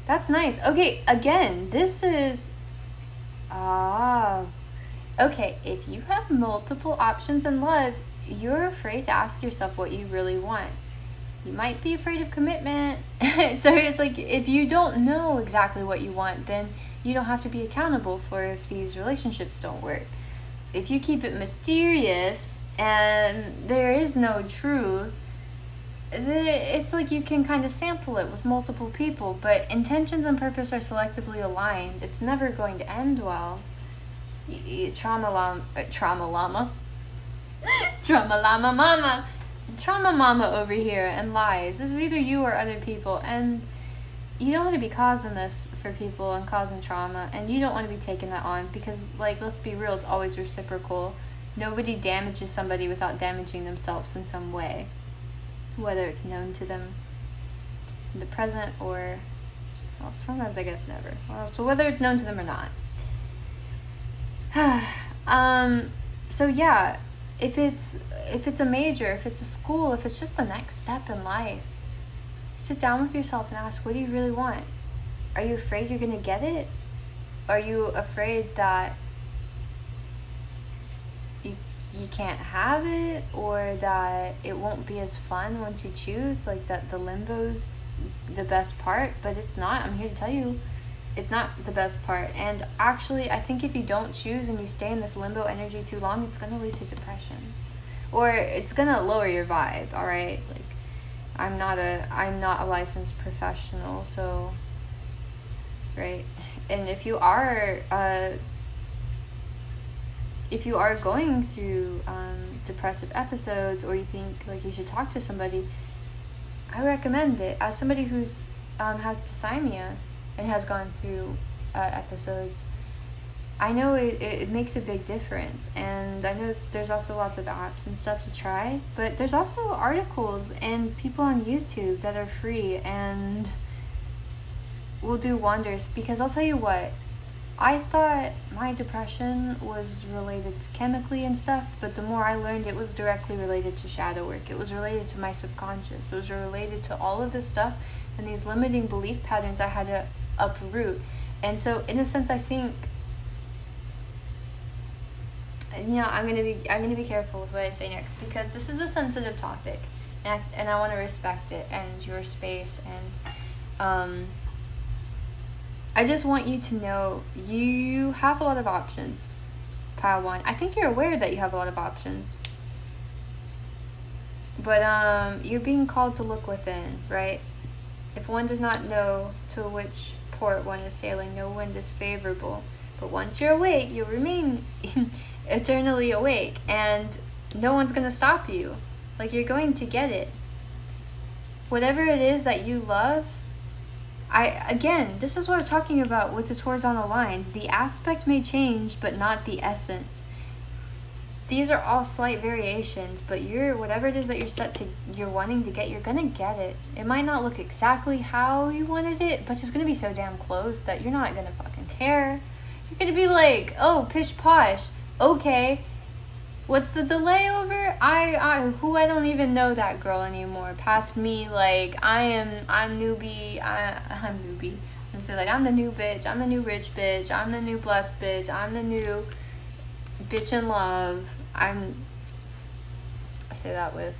That's nice. Okay, again, this is... Okay, if you have multiple options in love, you're afraid to ask yourself what you really want. You might be afraid of commitment. So it's like, if you don't know exactly what you want, then you don't have to be accountable for if these relationships don't work. If you keep it mysterious and there is no truth, it's like you can kind of sample it with multiple people, but intentions and purpose are selectively aligned. It's never going to end well. Trauma llama mama. trauma mama over here and lies. This is either you or other people, and you don't want to be causing this for people and causing trauma, and you don't want to be taking that on, because, like, let's be real, it's always reciprocal. Nobody damages somebody without damaging themselves in some way, whether it's known to them in the present or, well, sometimes I guess never. So whether it's known to them or not. So yeah, if it's a major, if it's a school, if it's just the next step in life, sit down with yourself and ask, what do you really want? Are you afraid you're gonna get it? Are you afraid that you can't have it, or that it won't be as fun once you choose? Like, that the limbo's the best part, but it's not. I'm here to tell you, it's not the best part. And actually, I think if you don't choose and you stay in this limbo energy too long, it's gonna lead to depression, or it's gonna lower your vibe. All right, like, I'm not a licensed professional, so, right. And if you are going through depressive episodes, or you think like you should talk to somebody, I recommend it. As somebody who's has dysthymia and has gone through episodes, I know it makes a big difference. And I know there's also lots of apps and stuff to try, but there's also articles and people on YouTube that are free and will do wonders. Because I'll tell you what, I thought my depression was related to chemically and stuff, but the more I learned, it was directly related to shadow work. It was related to my subconscious. It was related to all of this stuff and these limiting belief patterns I had to uproot. And so, in a sense, I think, I'm gonna be careful with what I say next, because this is a sensitive topic, and I want to respect it and your space. And I just want you to know you have a lot of options. Pile one. I think you're aware that you have a lot of options, but you're being called to look within, right? If one does not know to which port one is sailing, no wind is favorable. But once you're awake, you'll remain eternally awake, and no one's gonna stop you. Like, you're going to get it. Whatever it is that you love, again, this is what I'm talking about with this horizontal lines. The aspect may change, but not the essence. These are all slight variations, but whatever it is that you're wanting to get, you're gonna get it. It might not look exactly how you wanted it, but it's gonna be so damn close that you're not gonna fucking care. You're gonna be like, oh, pish posh, okay. What's the delay over? I don't even know that girl anymore. Past me, like, I'm newbie. I'm newbie. I'm saying, like, I'm the new bitch. I'm the new rich bitch. I'm the new blessed bitch. I'm the new bitch in love. I say that with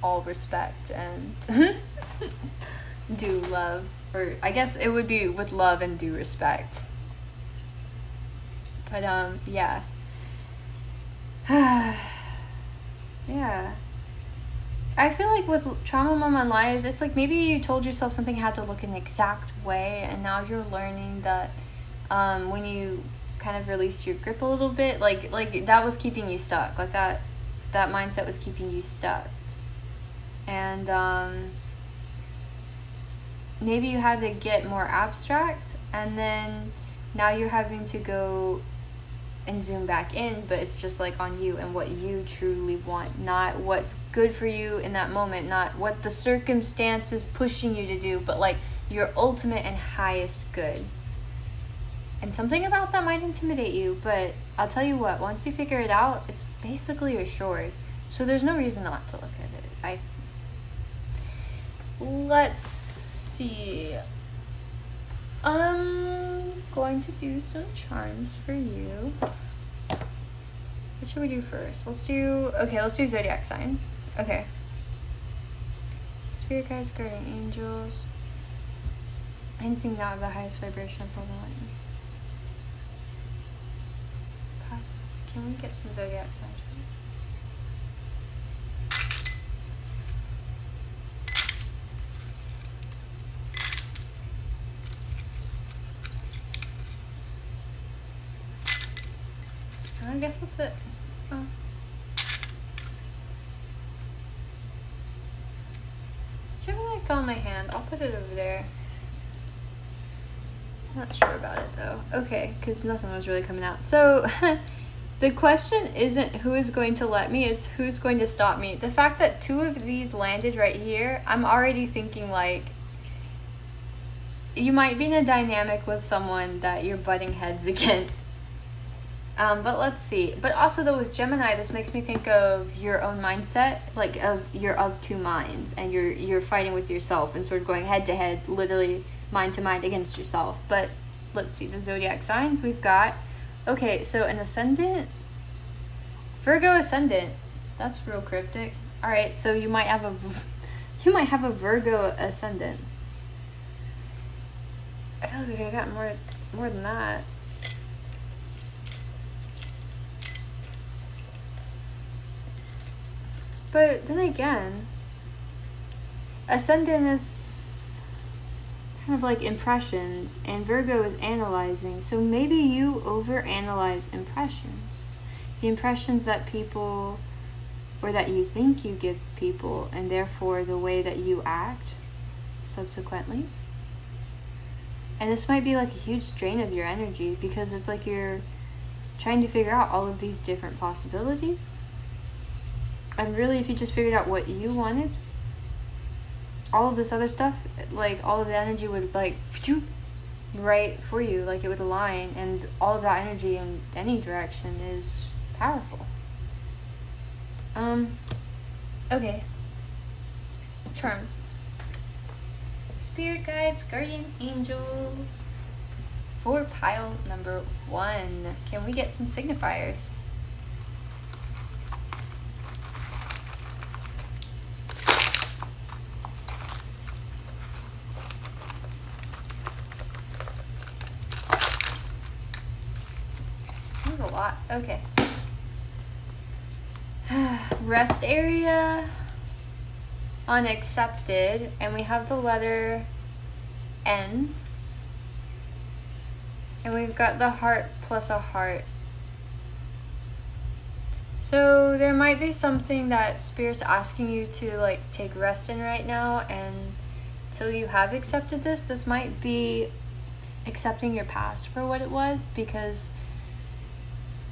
all respect and due love, or I guess it would be with love and due respect. But yeah. Yeah. I feel like with trauma mama and lies, it's like maybe you told yourself something had to look an exact way, and now you're learning that when you kind of released your grip a little bit, like that was keeping you stuck. Like that mindset was keeping you stuck. And maybe you had to get more abstract, and then now you're having to go and zoom back in, but it's just like on you and what you truly want, not what's good for you in that moment, not what the circumstance is pushing you to do, but like your ultimate and highest good. And something about that might intimidate you, but I'll tell you what, once you figure it out, it's basically assured. So there's no reason not to look at it. Let's see. I'm going to do some charms for you. What should we do first? Let's do zodiac signs. Okay. Spirit guides, guardian angels. Anything not of the highest vibration of awareness. Can we get some zodiac signs? I guess that's it. Oh. fell in my hand. I'll put it over there. I'm not sure about it though. Okay, because nothing was really coming out. So the question isn't who is going to let me, it's who's going to stop me. The fact that 2 of these landed right here, I'm already thinking like you might be in a dynamic with someone that you're butting heads against. But let's see. But also though with Gemini, this makes me think of your own mindset, like you're of 2 minds and you're fighting with yourself and sort of going head to head, literally mind to mind against yourself. But let's see, the zodiac signs we've got. Okay, so an ascendant, Virgo ascendant. That's real cryptic. All right, so you might have a Virgo ascendant. I feel like I got more than that. But then again, ascendant is kind of like impressions, and Virgo is analyzing. So maybe you overanalyze impressions. The impressions that people, or that you think you give people, and therefore the way that you act subsequently. And this might be like a huge drain of your energy, because it's like you're trying to figure out all of these different possibilities. And really, if you just figured out what you wanted, all of this other stuff, like all of the energy would like phew, right for you, like it would align, and all of that energy in any direction is powerful. Okay. Charms. Spirit guides, guardian angels. For pile number 1, can we get some signifiers? That's a lot. Okay. Rest area, unaccepted, and we have the letter N, and we've got the heart plus a heart. So there might be something that Spirit's asking you to like take rest in right now, and till you have accepted this might be accepting your past for what it was, because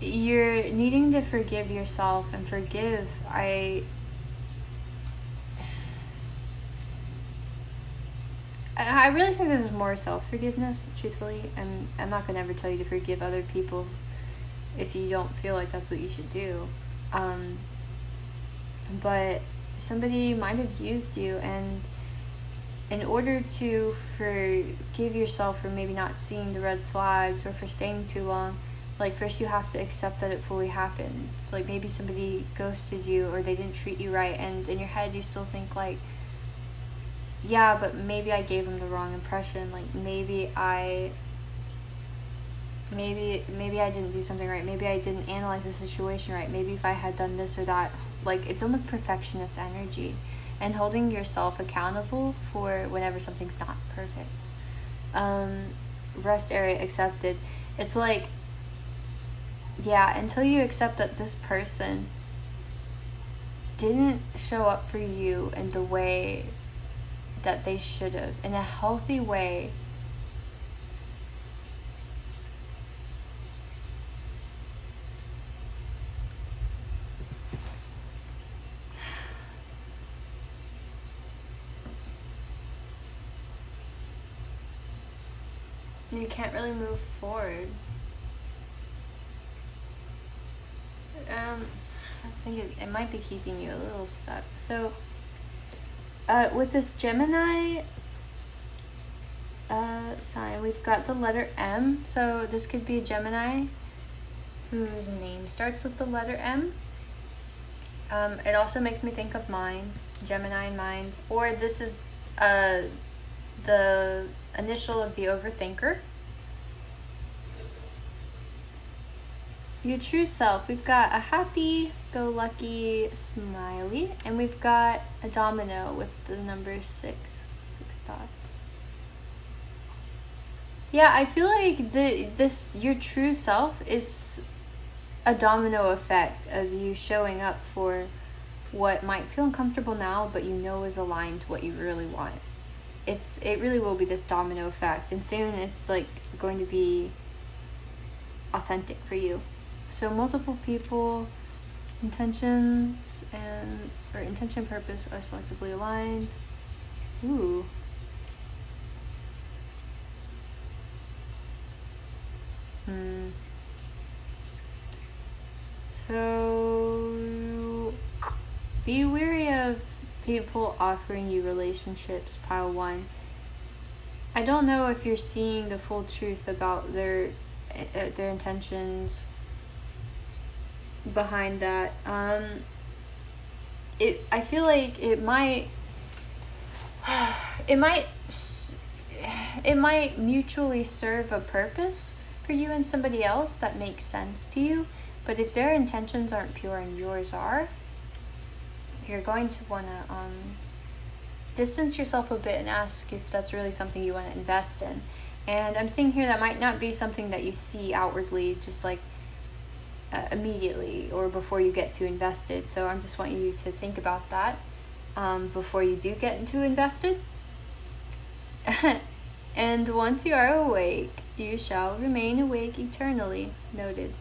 you're needing to forgive yourself and forgive. I really think this is more self-forgiveness, truthfully. I'm not going to ever tell you to forgive other people if you don't feel like that's what you should do. But somebody might have used you, and in order to forgive yourself for maybe not seeing the red flags or for staying too long, like first you have to accept that it fully happened. So like maybe somebody ghosted you or they didn't treat you right, and in your head you still think like, yeah, but maybe I gave them the wrong impression. Like maybe I didn't do something right. Maybe I didn't analyze the situation right. Maybe if I had done this or that. Like it's almost perfectionist energy, and holding yourself accountable for whenever something's not perfect. Rest area accepted. It's like, yeah, until you accept that this person didn't show up for you in the way that they should have, in a healthy way, you can't really move forward. I was thinking it might be keeping you a little stuck. So, with this Gemini sign, we've got the letter M. So this could be a Gemini whose name starts with the letter M. It also makes me think of mind, Gemini and mind. Or this is the initial of the overthinker. Your true self. We've got a happy-go-lucky smiley, and we've got a domino with the number 6 dots. Yeah, I feel like your true self is a domino effect of you showing up for what might feel uncomfortable now, but you know is aligned to what you really want. it really will be this domino effect, and soon it's like going to be authentic for you. So multiple people, intentions or intention and purpose are selectively aligned. Ooh. So be wary of people offering you relationships, pile 1. I don't know if you're seeing the full truth about their intentions behind that. I feel like it might mutually serve a purpose for you and somebody else that makes sense to you. But if their intentions aren't pure and yours are, you're going to want to distance yourself a bit and ask if that's really something you want to invest in. And I'm seeing here that might not be something that you see outwardly, just like immediately or before you get too invested. So I just want you to think about that before you do get into invested. And once you are awake, you shall remain awake eternally. Noted.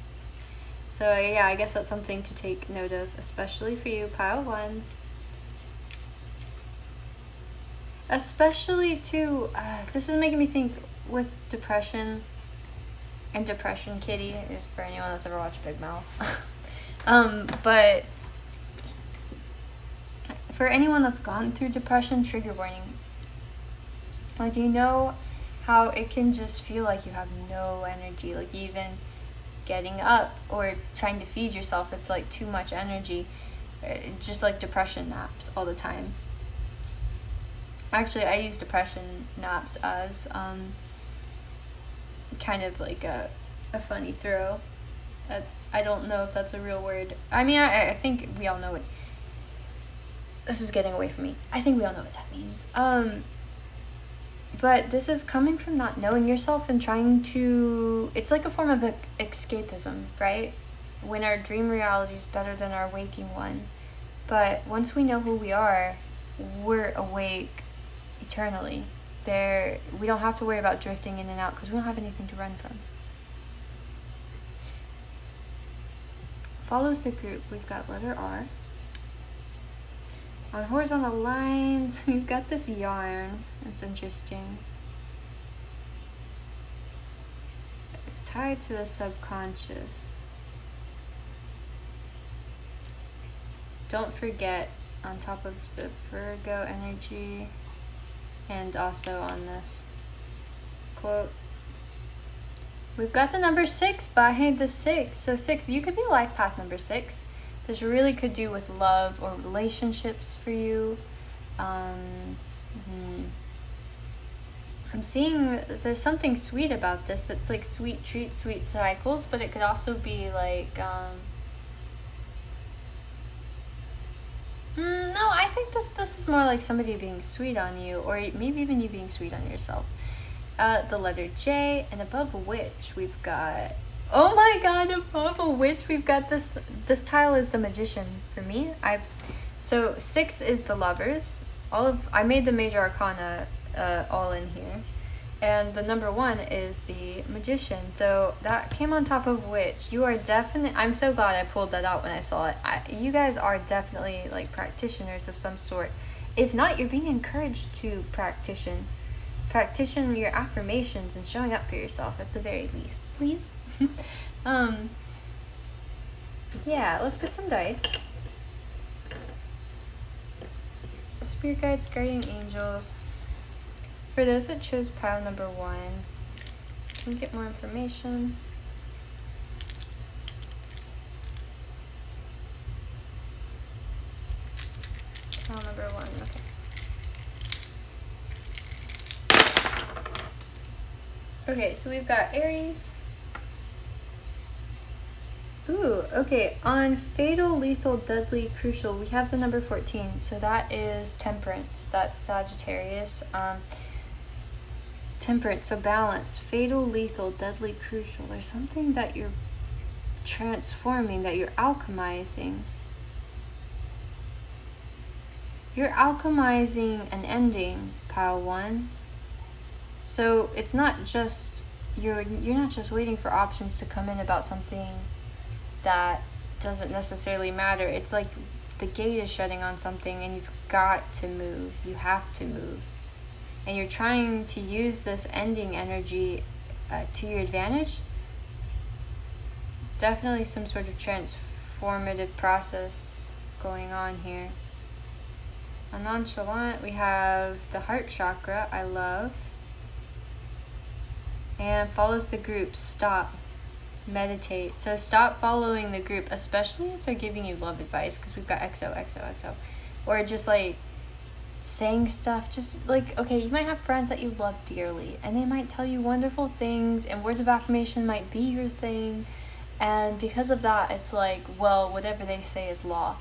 So yeah, I guess that's something to take note of, especially for you, pile 1. Especially too, this is making me think with depression, and depression kitty is for anyone that's ever watched Big Mouth. But for anyone that's gone through depression, trigger warning. Like, you know how it can just feel like you have no energy, like even getting up or trying to feed yourself, it's like too much energy. Just like depression naps all the time. Actually, I use depression naps as kind of like a funny throw. I don't know if that's a real word. I mean, I think we all know it. This is getting away from me. I think we all know what that means. But this is coming from not knowing yourself and trying to... It's like a form of escapism, right? When our dream reality is better than our waking one. But once we know who we are, we're awake eternally. We don't have to worry about drifting in and out because we don't have anything to run from. Follows the group. We've got letter R. On horizontal lines, we've got this yarn. It's interesting. It's tied to the subconscious. Don't forget, on top of the Virgo energy, and also on this quote, we've got the number 6 behind the 6. So 6, you could be life path number 6. This really could do with love or relationships for you. I'm seeing there's something sweet about this that's like sweet treats, sweet cycles, but it could also be like, no, I think this is more like somebody being sweet on you, or maybe even you being sweet on yourself. The letter J, and above which we've got, oh my god, above which we've got this tile is the Magician for me. So 6 is the Lovers. I made the major arcana all in here. And the number 1 is the Magician. So that came on top of which you are I'm so glad I pulled that out when I saw it. You guys are definitely like practitioners of some sort. If not, you're being encouraged to practice your affirmations and showing up for yourself at the very least, please. Yeah, let's get some dice. Spirit guides, guardian angels. For those that chose pile number 1, can we get more information? Pile number 1, okay. Okay, so we've got Aries. Ooh, okay. On fatal, lethal, deadly, crucial, we have the number 14. So that is Temperance. That's Sagittarius. Temperance, so balance. Fatal, lethal, deadly, crucial. There's something that you're transforming, that you're alchemizing. you're alchemizing an ending, pile one. So it's not just you're not just waiting for options to come in about something that doesn't necessarily matter. It's like the gate is shutting on something and you've got to move. You have to move. And you're trying to use this ending energy to your advantage. Definitely some sort of transformative process going on here. A nonchalant, we have the heart chakra, I love. And follows the group. Stop. Meditate. So stop following the group, especially if they're giving you love advice, because we've got XOXOXO. Or just like saying stuff, just like, okay, you might have friends that you love dearly, and they might tell you wonderful things, and words of affirmation might be your thing, and because of that, it's like, well, whatever they say is law.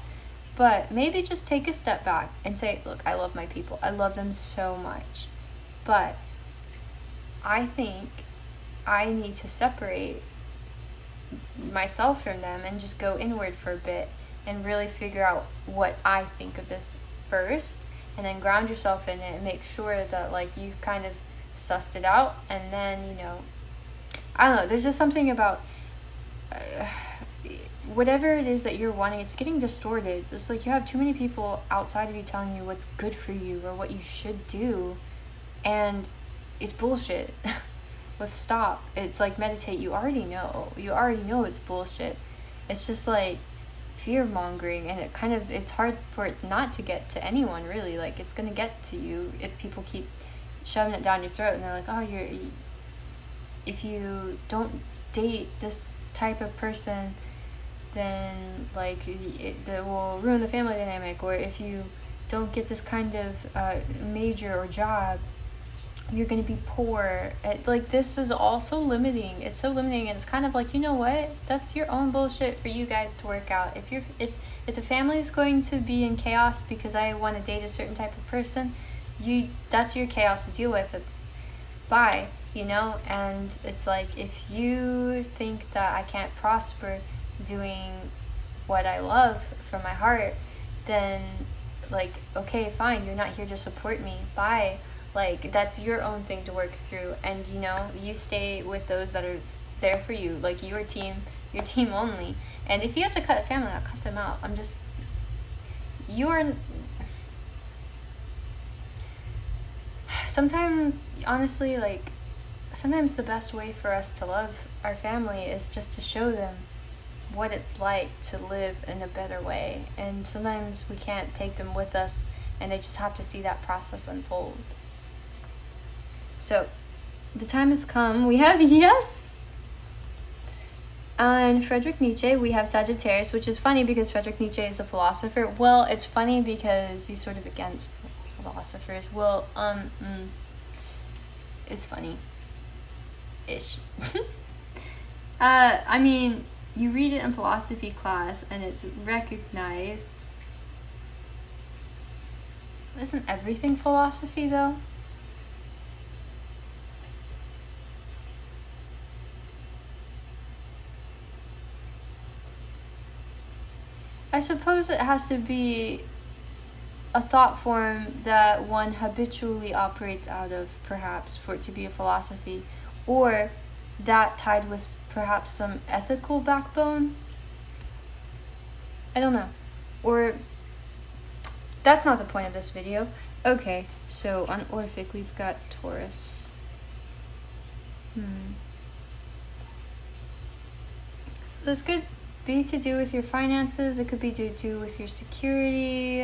But maybe just take a step back and say, look, I love my people. I love them so much. But I think I need to separate myself from them and just go inward for a bit and really figure out what I think of this first, and then ground yourself in it and make sure that like you've kind of sussed it out. And then, you know, I don't know, there's just something about whatever it is that you're wanting, it's getting distorted. It's like you have too many people outside of you telling you what's good for you or what you should do, and it's bullshit. Let's stop. It's like meditate. You already know it's bullshit. It's just like fear mongering, and it's hard for it not to get to anyone, really. Like, it's gonna get to you if people keep shoving it down your throat, and they're like, oh, if you don't date this type of person, then like it will ruin the family dynamic, or if you don't get this kind of major or job, you're going to be poor. Like, this is also limiting. It's so limiting, and it's kind of like, you know what? That's your own bullshit for you guys to work out. If the family is going to be in chaos because I want to date a certain type of person, that's your chaos to deal with. It's bye, you know? And it's like, if you think that I can't prosper doing what I love from my heart, then like, okay, fine, you're not here to support me. Bye. Like, that's your own thing to work through, and you know, you stay with those that are there for you, like your team only. And if you have to cut a family out, cut them out. Sometimes, honestly, like, sometimes the best way for us to love our family is just to show them what it's like to live in a better way. And sometimes we can't take them with us, and they just have to see that process unfold. So, the time has come. We have, yes! On Friedrich Nietzsche, we have Sagittarius, which is funny because Friedrich Nietzsche is a philosopher. Well, it's funny because he's sort of against philosophers. Well, it's funny-ish. I mean, you read it in philosophy class, and it's recognized. Isn't everything philosophy, though? I suppose it has to be a thought form that one habitually operates out of, perhaps, for it to be a philosophy, or that tied with perhaps some ethical backbone. I don't know. Or, that's not the point of this video. Okay, so on Orphic we've got Taurus. So this could be to do with your finances. It could be to do with your security,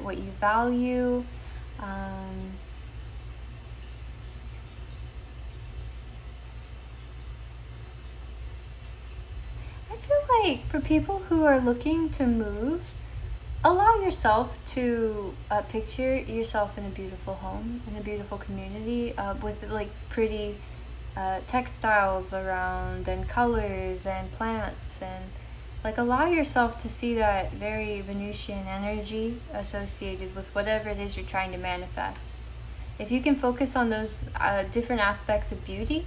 what you value. I feel like for people who are looking to move, allow yourself to picture yourself in a beautiful home, in a beautiful community, with like pretty textiles around, and colors and plants, and like allow yourself to see that very Venusian energy associated with whatever it is you're trying to manifest. If you can focus on those different aspects of beauty,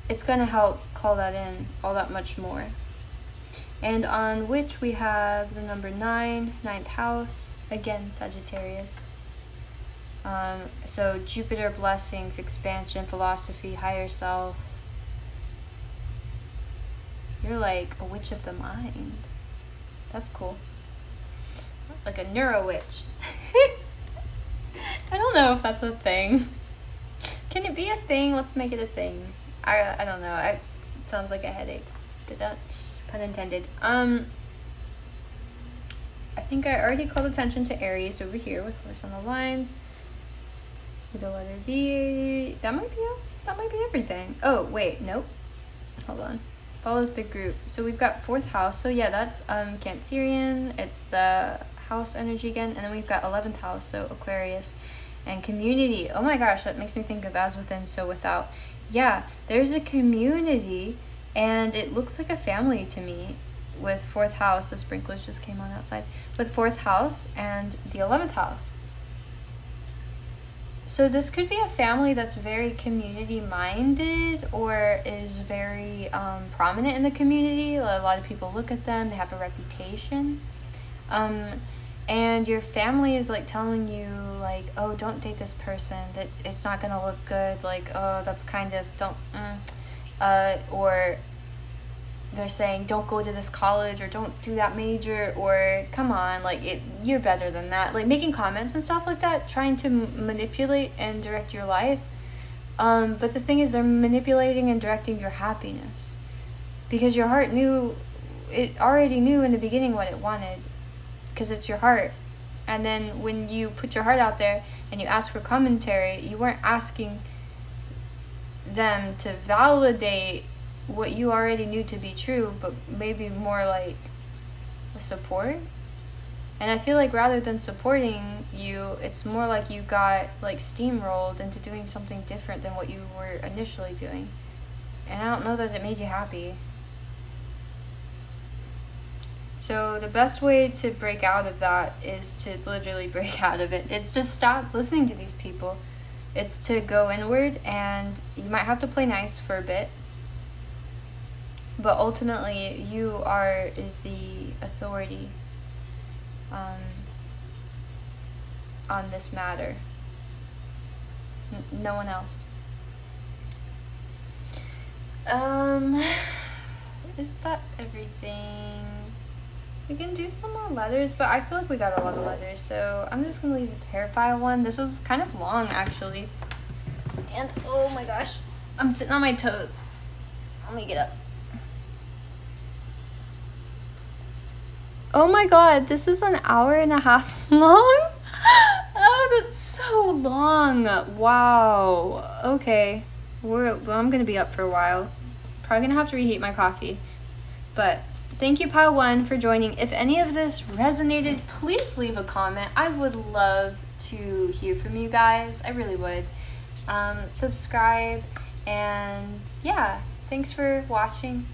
it's going to help call that in all that much more. And on which we have the number 9, ninth house, again Sagittarius. So Jupiter, blessings, expansion, philosophy, higher self. You're like a witch of the mind. That's cool. Like a neuro witch. I don't know if that's a thing. Can it be a thing? Let's make it a thing. I don't know. It sounds like a headache. Pun intended. I think I already called attention to Aries over here with horse on the lines. With the letter V. That might be everything. Oh wait, nope. Hold on. Follows the group. So we've got 4th house. So yeah, that's Cancerian. It's the house energy again, and then we've got 11th house, so Aquarius. And community. Oh my gosh, that makes me think of as within, so without. Yeah, there's a community, and it looks like a family to me with 4th house. The sprinklers just came on outside. With 4th house and the 11th house. So this could be a family that's very community minded or is very prominent in the community. A lot of people look at them. They have a reputation. And your family is like telling you like, oh, don't date this person, that it's not gonna look good, like, oh, that's kind of, don't, or they're saying don't go to this college, or don't do that major, or come on, like, you're better than that, like making comments and stuff like that, trying to manipulate and direct your life. But the thing is, they're manipulating and directing your happiness because your heart already knew in the beginning what it wanted. Because it's your heart. And then when you put your heart out there and you ask for commentary, you weren't asking them to validate what you already knew to be true, but maybe more like support. And I feel like rather than supporting you, it's more like you got like steamrolled into doing something different than what you were initially doing. And I don't know that it made you happy. So the best way to break out of that is to literally break out of it. It's to stop listening to these people. It's to go inward, and you might have to play nice for a bit. But ultimately, you are the authority on this matter. No one else. Is that everything? We can do some more letters, but I feel like we got a lot of letters, so I'm just gonna leave it there. Pile 1. This was kind of long, actually. And oh my gosh, I'm sitting on my toes. Let me get up. Oh my god, this is an hour and a half long? Oh, that's so long. Wow. Okay. I'm gonna be up for a while. Probably gonna have to reheat my coffee. But thank you, Pile 1, for joining. If any of this resonated, please leave a comment. I would love to hear from you guys. I really would. Subscribe, and yeah, thanks for watching.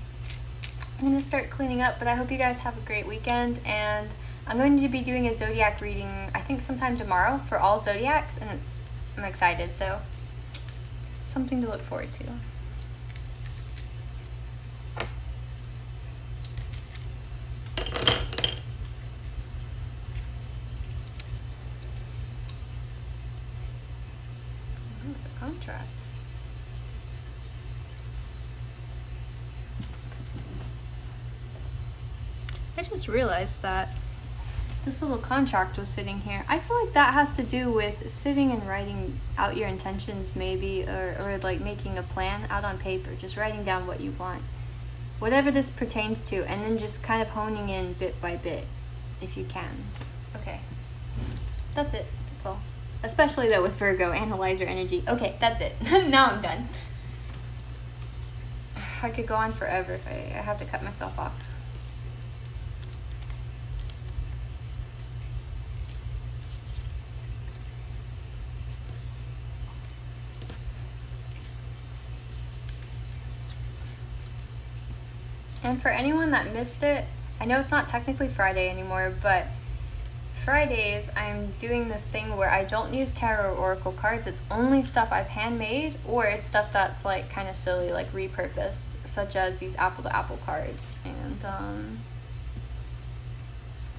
I'm going to start cleaning up, but I hope you guys have a great weekend, and I'm going to be doing a zodiac reading, I think sometime tomorrow, for all zodiacs, and I'm excited, so something to look forward to. Contract. I just realized that this little contract was sitting here. I feel like that has to do with sitting and writing out your intentions, maybe, or like making a plan out on paper, just writing down what you want, whatever this pertains to, and then just kind of honing in bit by bit if you can. Okay, that's it. That's all. Especially though with Virgo, analyzer energy. Okay, that's it. Now I'm done. I could go on forever if I have to cut myself off. And for anyone that missed it, I know it's not technically Friday anymore, but Fridays, I'm doing this thing where I don't use tarot or oracle cards. It's only stuff I've handmade, or it's stuff that's like kind of silly, like repurposed, such as these apple to apple cards. And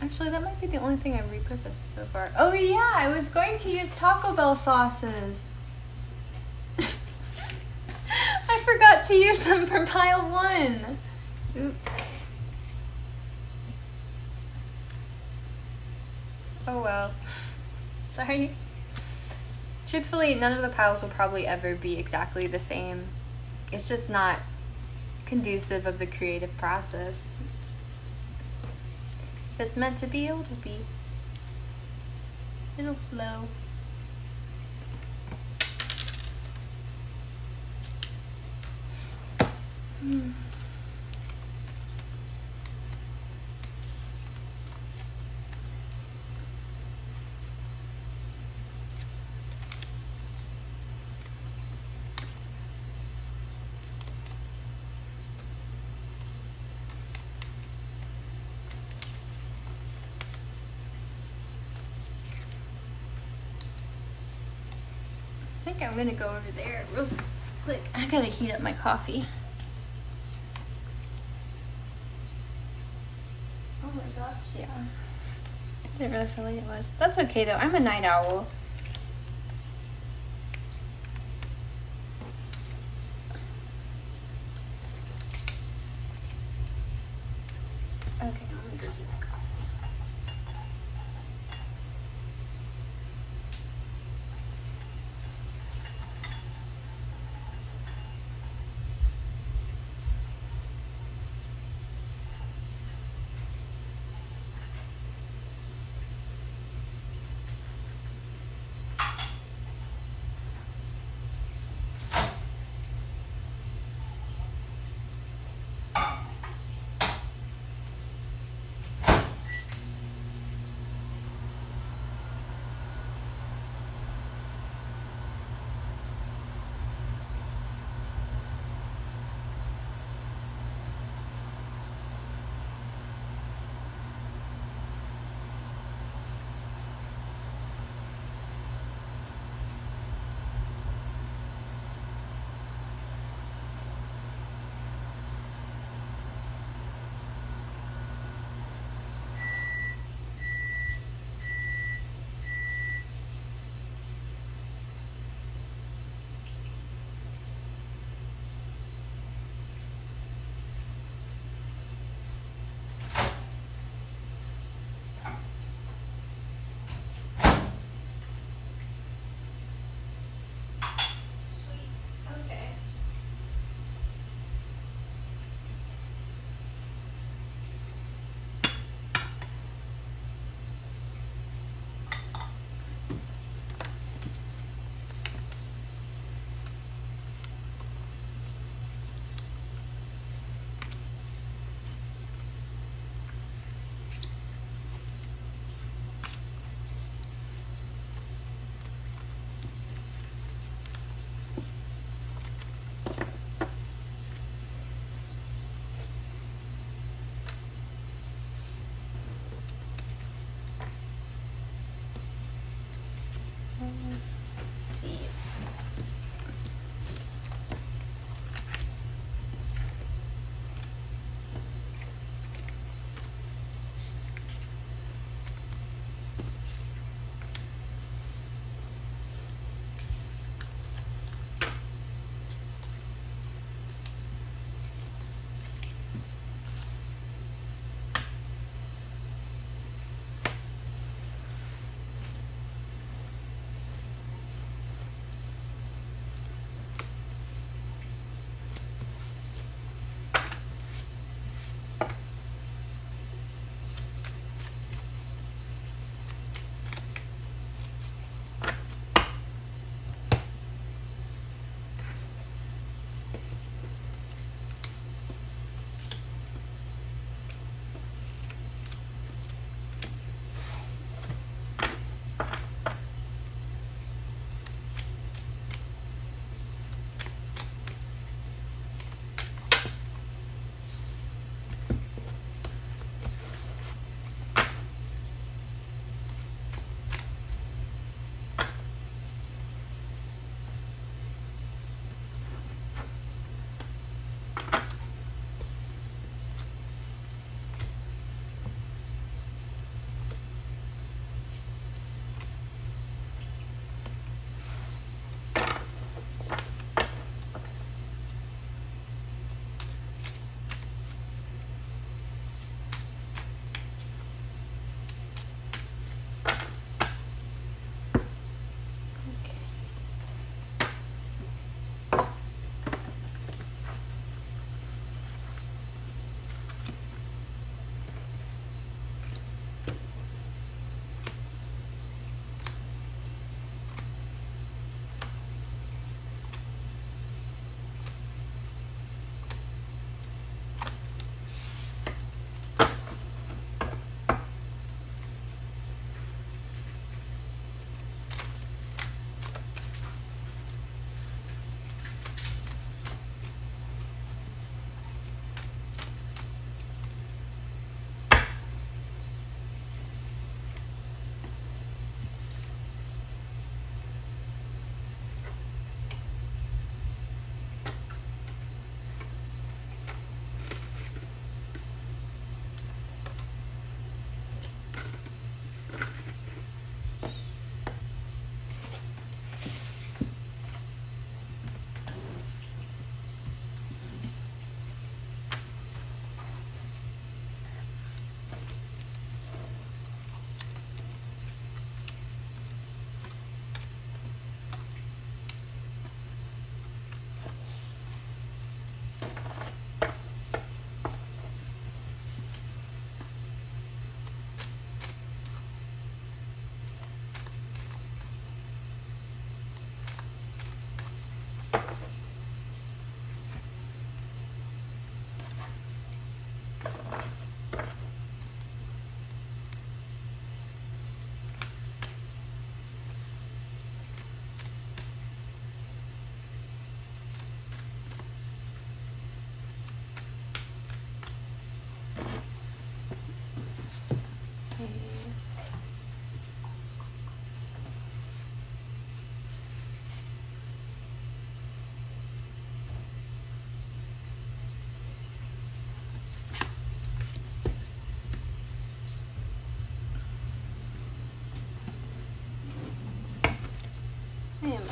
Actually, that might be the only thing I repurposed so far. Oh yeah, I was going to use Taco Bell sauces. I forgot to use them for pile 1. Oops. Oh well. Sorry. Truthfully, none of the piles will probably ever be exactly the same. It's just not conducive of the creative process. If it's meant to be, it'll be. It'll flow. I think I'm gonna go over there real quick. I gotta heat up my coffee. Oh my gosh, yeah. I didn't realize how late it was. That's okay though, I'm a night owl. Okay, I'm gonna go heat my coffee.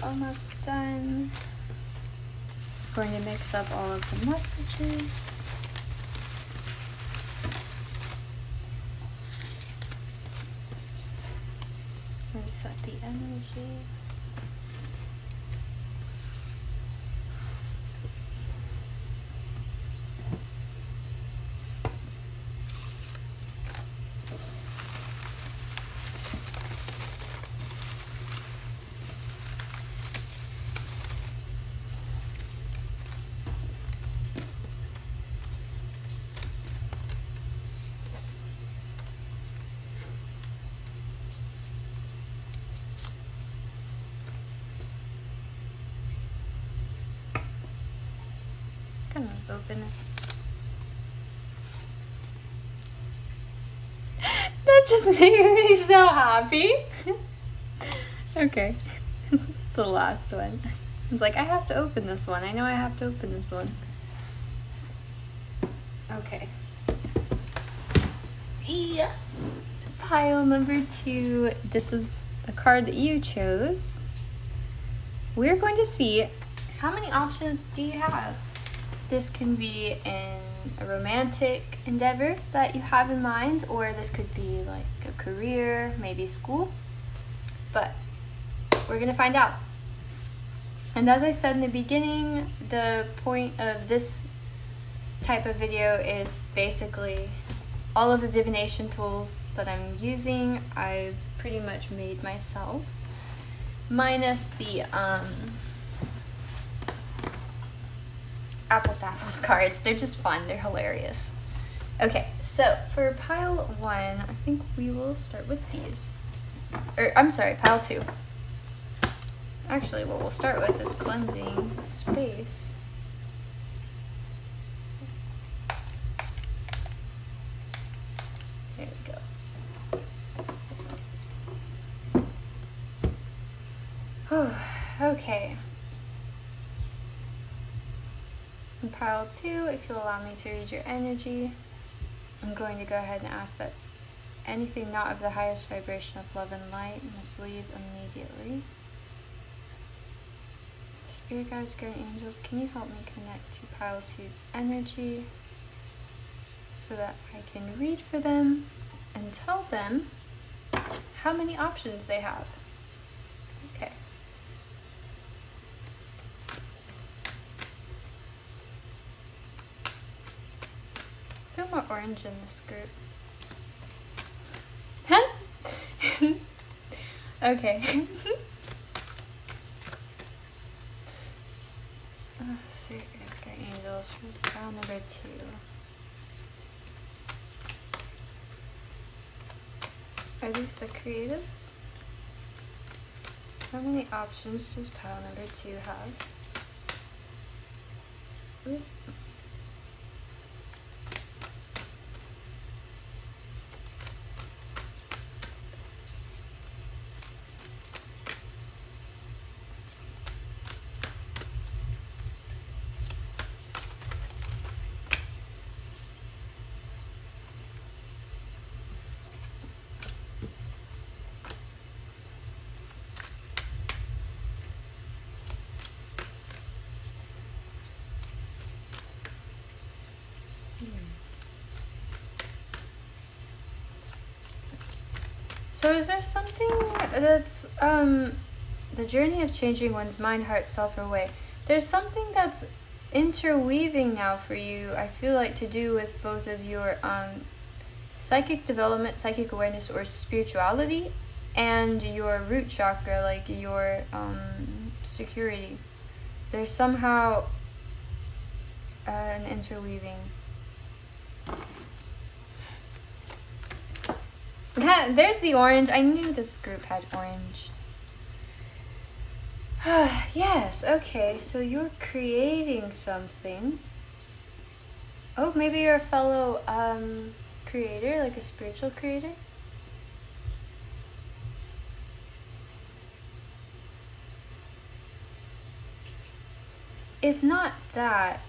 almost done. Just going to mix up all of the messages. Reset the energy. Open it. That just makes me so happy. Okay, this is the last one. I was like, I have to open this one. I know I have to open this one. Okay. Yeah. Pile number 2. This is the card that you chose. We're going to see how many options do you have. This can be in a romantic endeavor that you have in mind, or this could be like a career, maybe school. But we're gonna find out. And as I said in the beginning, the point of this type of video is basically all of the divination tools that I'm using, I've pretty much made myself, minus the apples to apples cards. They're just fun, they're hilarious. Okay, so for pile 1, I think we will start with these. Or, I'm sorry, pile 2. Actually, what we'll start with is cleansing space. There we go. Okay. In pile 2, if you'll allow me to read your energy, I'm going to go ahead and ask that anything not of the highest vibration of love and light must leave immediately. Spirit guides, guardian angels, can you help me connect to pile 2's energy so that I can read for them and tell them how many options they have. Okay. I feel more orange in this group. Huh? Okay. Spirit guides, angels for pile number 2. Are these the creatives? How many options does pile number 2 have? Ooh. So is there something that's, the journey of changing one's mind, heart, self, or way, there's something that's interweaving now for you, I feel like, to do with both of your psychic development, psychic awareness, or spirituality, and your root chakra, like your security. There's somehow an interweaving. There's the orange. I knew this group had orange. Yes, okay, so you're creating something. Oh, maybe you're a fellow creator, like a spiritual creator? If not that,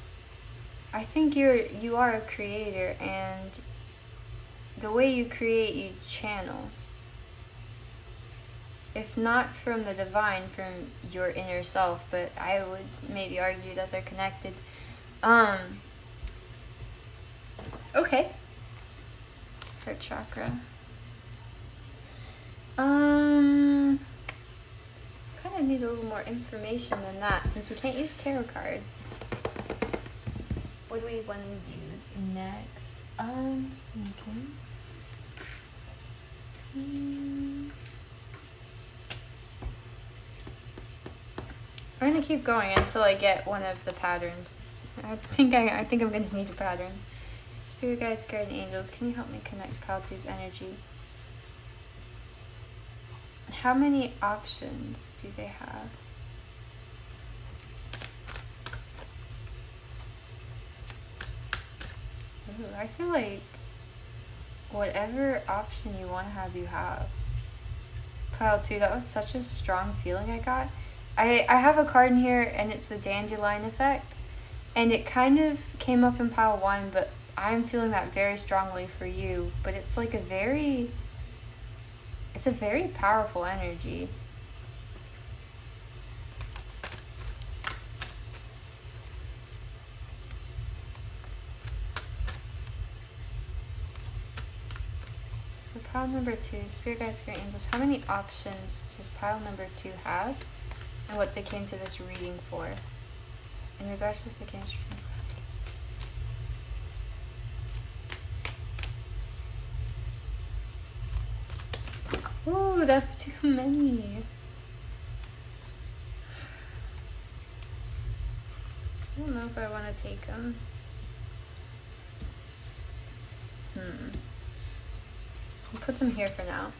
I think you are a creator, and the way you create, you channel. if not from the divine, from your inner self, but I would maybe argue that they're connected. Okay. Heart chakra. Kind of need a little more information than that, since we can't use tarot cards. What do we want to use next? Thinking. I'm gonna keep going until I get one of the patterns. I think I'm gonna need a pattern. Spirit guides, guardian angels, can you help me connect Pile 2's energy? How many options do they have? Ooh, I feel like whatever option you want to have, you have. Pile 2, that was such a strong feeling I got. I have a card in here, and it's the dandelion effect. And it kind of came up in pile 1, but I'm feeling that very strongly for you. But it's like it's a very powerful energy. For pile number 2, Spirit Guides, Spirit Angels, how many options does pile number 2 have? And what they came to this reading for? In regards to the cancer. Ooh, that's too many. I don't know if I want to take them. I'll put them here for now.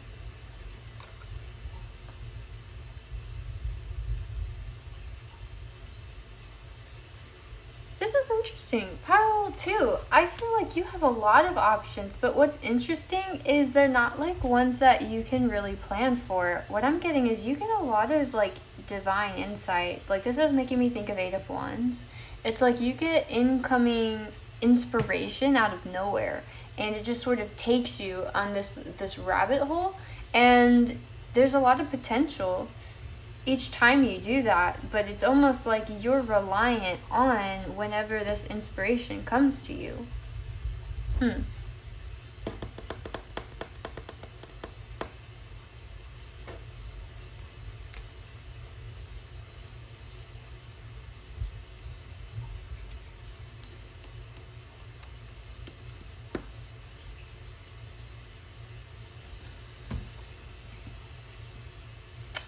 This is interesting. Pile 2, I feel like you have a lot of options, but what's interesting is they're not like ones that you can really plan for. What I'm getting is you get a lot of like divine insight. Like this is making me think of 8 of Wands. It's like you get incoming inspiration out of nowhere, and it just sort of takes you on this rabbit hole, and there's a lot of potential each time you do that, but it's almost like you're reliant on whenever this inspiration comes to you.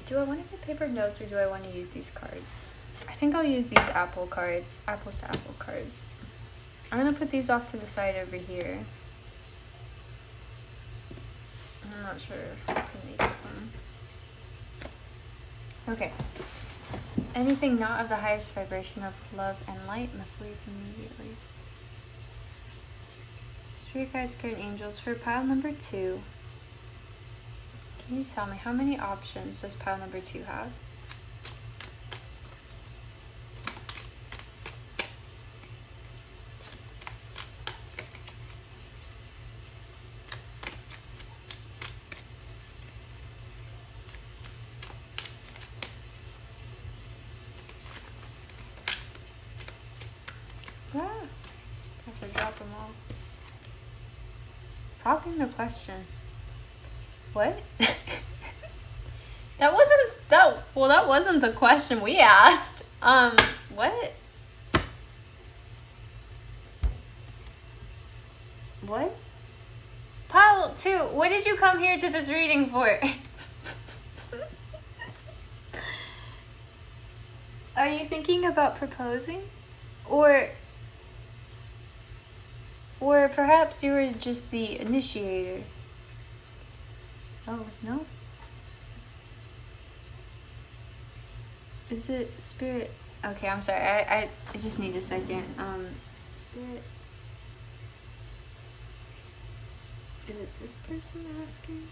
Do I want to get paper notes or do I want to use these cards? I think I'll use these apple cards, apples to apple cards. I'm going to put these off to the side over here. I'm not sure what to make of them. Okay. Anything not of the highest vibration of love and light must leave immediately. Spirit guides, guardian angels, for pile number 2. Can you tell me how many options does pile number 2 have? Have to drop them all. Popping the question. What? That wasn't the question we asked. What? What? Pile 2, what did you come here to this reading for? Are you thinking about proposing? Or perhaps you were just the initiator? Oh, no? Is it spirit? Okay, I'm sorry. I just need a second. Spirit. Is it this person asking?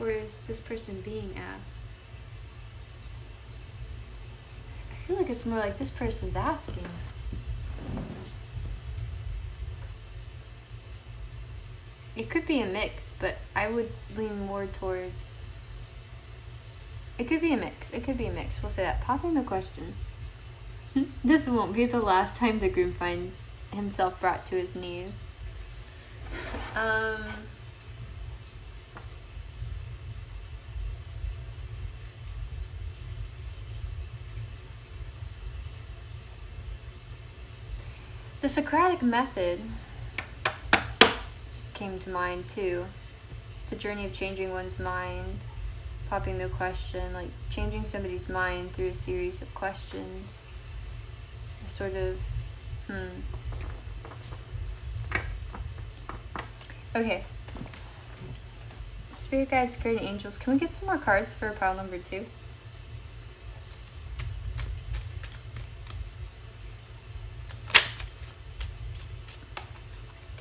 Or is this person being asked? I feel like it's more like this person's asking. It could be a mix, but I would lean more towards It could be a mix. It could be a mix. We'll say that. Popping the question. This won't be the last time the groom finds himself brought to his knees. The Socratic method just came to mind too. The journey of changing one's mind, popping the question, like changing somebody's mind through a series of questions. A sort of, Okay. Spirit guides, guardian angels. Can we get some more cards for pile number 2?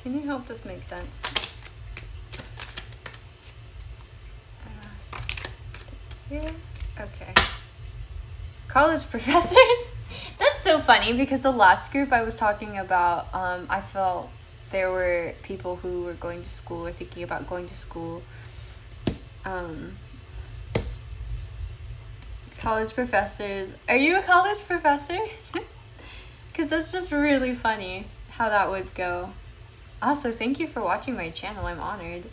Can you help this make sense? Here? Okay. College professors? That's so funny because the last group I was talking about, I felt there were people who were going to school or thinking about going to school. College professors. Are you a college professor? Because that's just really funny how that would go. Also, thank you for watching my channel. I'm honored.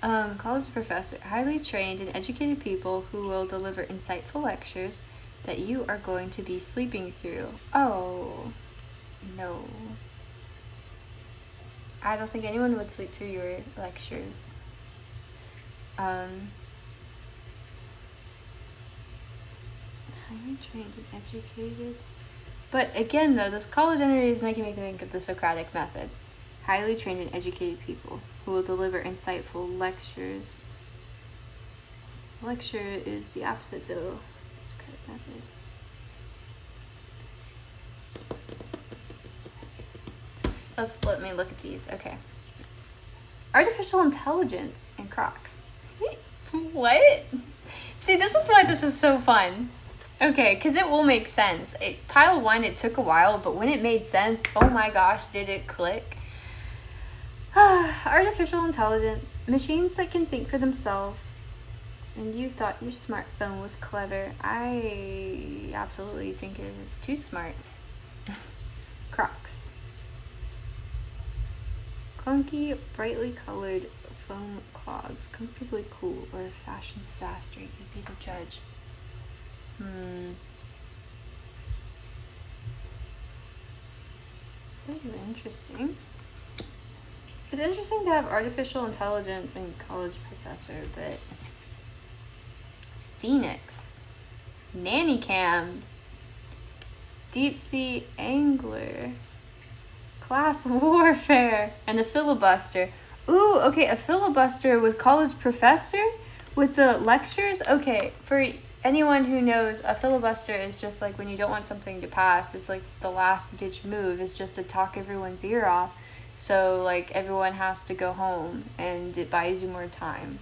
College professor. Highly trained and educated people who will deliver insightful lectures that you are going to be sleeping through. Oh, no. I don't think anyone would sleep through your lectures. Highly trained and educated. But again, though, this college energy is making me think of the Socratic method. Highly trained and educated people who will deliver insightful lectures. Lecture is the opposite, though. The Socratic method. Let me look at these. Okay. Artificial intelligence and Crocs. What? See, this is why this is so fun. Okay, because it will make sense. Pile 1, it took a while, but when it made sense, oh my gosh, did it click. Artificial intelligence. Machines that can think for themselves. And you thought your smartphone was clever. I absolutely think it is too smart. Crocs. Clunky, brightly colored foam clogs. Comfortably cool or a fashion disaster. You'd be the judge. This is interesting. It's interesting to have artificial intelligence and college professor, but Phoenix, nanny cams, deep sea angler, class warfare, and a filibuster. Ooh, okay, a filibuster with college professor with the lectures. Okay, for anyone who knows, a filibuster is just like when you don't want something to pass. It's like the last ditch move is just to talk everyone's ear off. So like everyone has to go home and it buys you more time.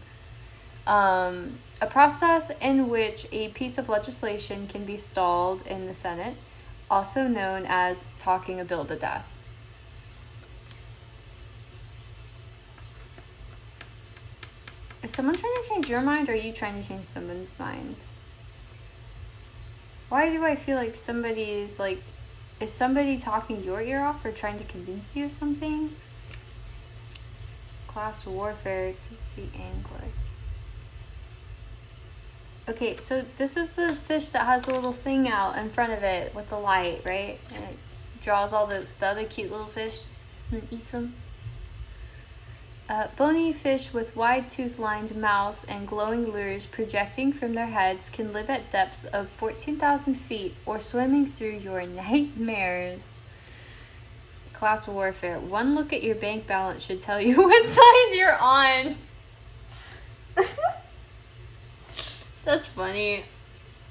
A process in which a piece of legislation can be stalled in the Senate, also known as talking a bill to death. Is someone trying to change your mind or are you trying to change someone's mind? Why do I feel like somebody's like, is somebody talking your ear off or trying to convince you of something? Class warfare, deep sea angler. Okay, so this is the fish that has the little thing out in front of it with the light, right? And it draws all the other cute little fish and eats them. Bony fish with wide tooth-lined mouths and glowing lures projecting from their heads can live at depths of 14,000 feet or swimming through your nightmares. Class warfare. One look at your bank balance should tell you what side you're on. That's funny.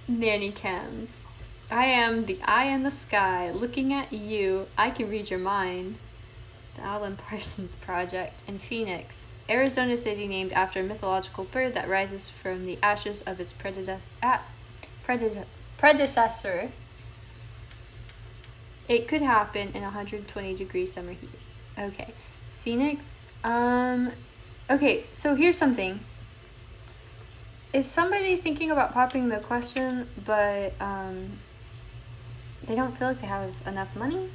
Nanny cams. I am the eye in the sky looking at you. I can read your mind. The Alan Parsons Project in Phoenix, Arizona city named after a mythological bird that rises from the ashes of its predecessor. It could happen in 120-degree summer heat. Okay. Phoenix. Okay, so here's something. Is somebody thinking about popping the question, but they don't feel like they have enough money?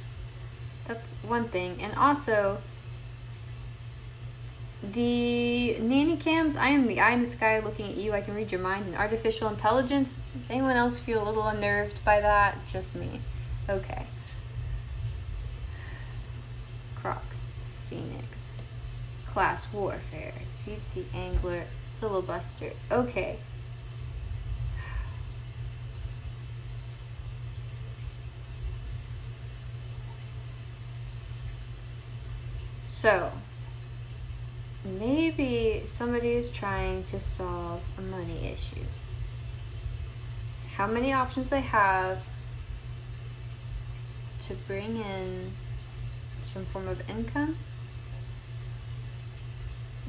That's one thing. And also, the nanny cams, I am the eye in the sky looking at you. I can read your mind. And artificial intelligence, does anyone else feel a little unnerved by that? Just me. Okay. Crocs, Phoenix, Class Warfare, Deep Sea Angler, Filibuster. Okay. So, maybe somebody is trying to solve a money issue. How many options they have to bring in some form of income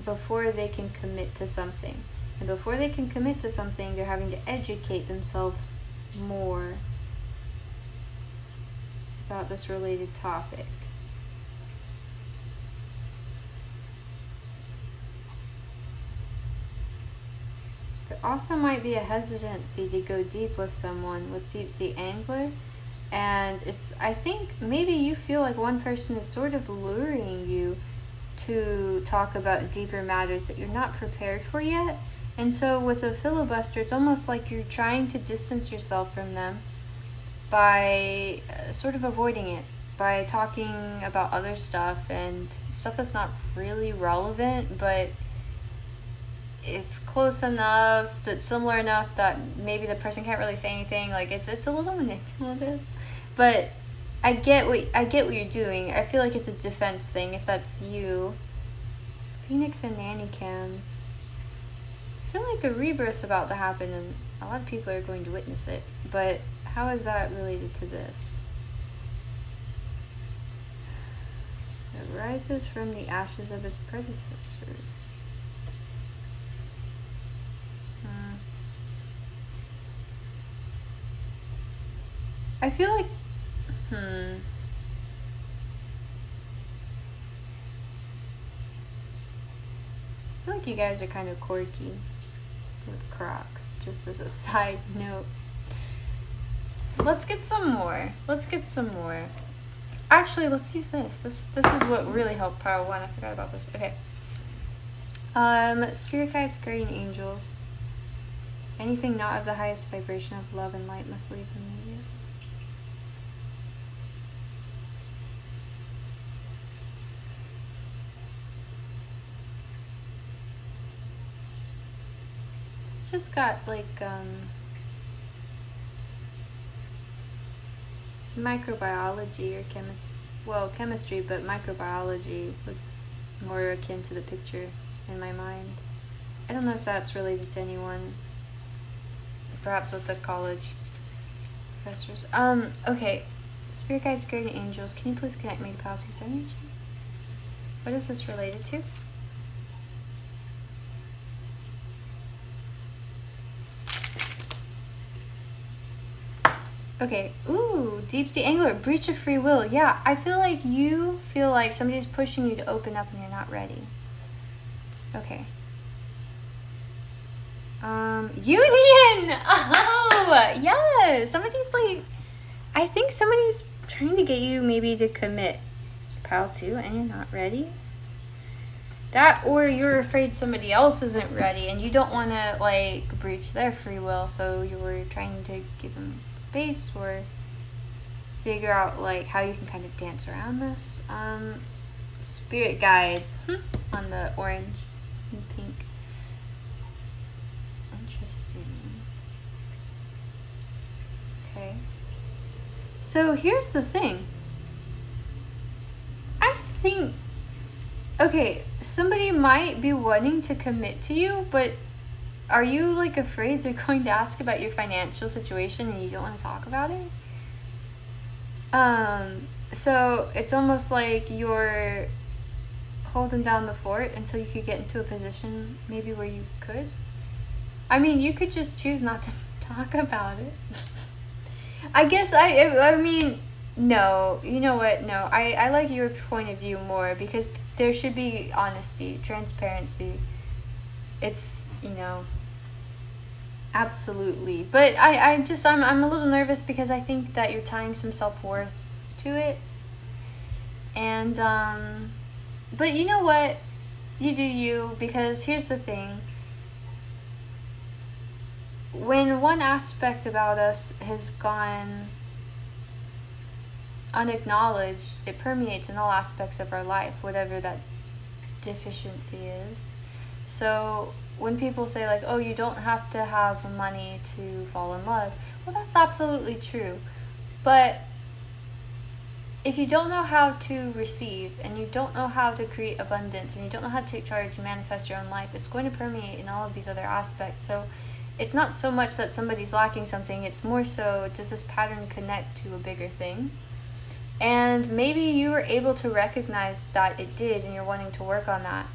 before they can commit to something. And before they can commit to something, they're having to educate themselves more about this related topic. There also might be a hesitancy to go deep with someone with Deep Sea Angler. And I think maybe you feel like one person is sort of luring you to talk about deeper matters that you're not prepared for yet. And so with a filibuster, it's almost like you're trying to distance yourself from them by sort of avoiding it, by talking about other stuff and stuff that's not really relevant, but it's close enough, that's similar enough that maybe the person can't really say anything. Like it's a little manipulative, but I get what you're doing. I feel like it's a defense thing if that's you. Phoenix and nanny cams. I feel like a rebirth's about to happen and a lot of people are going to witness it. But how is that related to this? It rises from the ashes of its predecessor. I feel like, I feel like you guys are kind of quirky with Crocs, just as a side note. Let's get some more. Actually, let's use this. This is what really helped Power 1. I forgot about this. Okay. Spirit guides, guardian angels. Anything not of the highest vibration of love and light must leave immediately. Just got like microbiology or chemistry, but microbiology was more akin to the picture in my mind. I don't know if that's related to anyone, perhaps with the college professors. Okay, spirit guides, guardian angels, can you please connect me to Power 2's energy? What is this related to? Okay, ooh, Deep Sea Angler, breach of free will. Yeah, I feel like you feel like somebody's pushing you to open up and you're not ready. Okay. Union! Oh, yeah, somebody's like, I think somebody's trying to get you maybe to commit Pal 2 and you're not ready. That, or you're afraid somebody else isn't ready and you don't want to, like, breach their free will, so you were trying to give them space or figure out, like, how you can kind of dance around this. Spirit guides on the orange and pink. Interesting. Okay. So here's the thing. I think, okay, somebody might be wanting to commit to you, but are you like afraid they're going to ask about your financial situation and you don't want to talk about it? So it's almost like you're holding down the fort until you could get into a position maybe where you could. I mean, you could just choose not to talk about it. I guess I mean, no, you know what? No, I like your point of view more because there should be honesty, transparency. It's, you know, Absolutely. But I'm a little nervous because I think that you're tying some self-worth to it. And, but you know what? You do you, because here's the thing. When one aspect about us has gone unacknowledged, it permeates in all aspects of our life, whatever that deficiency is. So when people say like, oh, you don't have to have money to fall in love, well, that's absolutely true. But if you don't know how to receive, and you don't know how to create abundance, and you don't know how to take charge and manifest your own life, it's going to permeate in all of these other aspects. So it's not so much that somebody's lacking something, it's more so, does this pattern connect to a bigger thing? And maybe you were able to recognize that it did, and you're wanting to work on that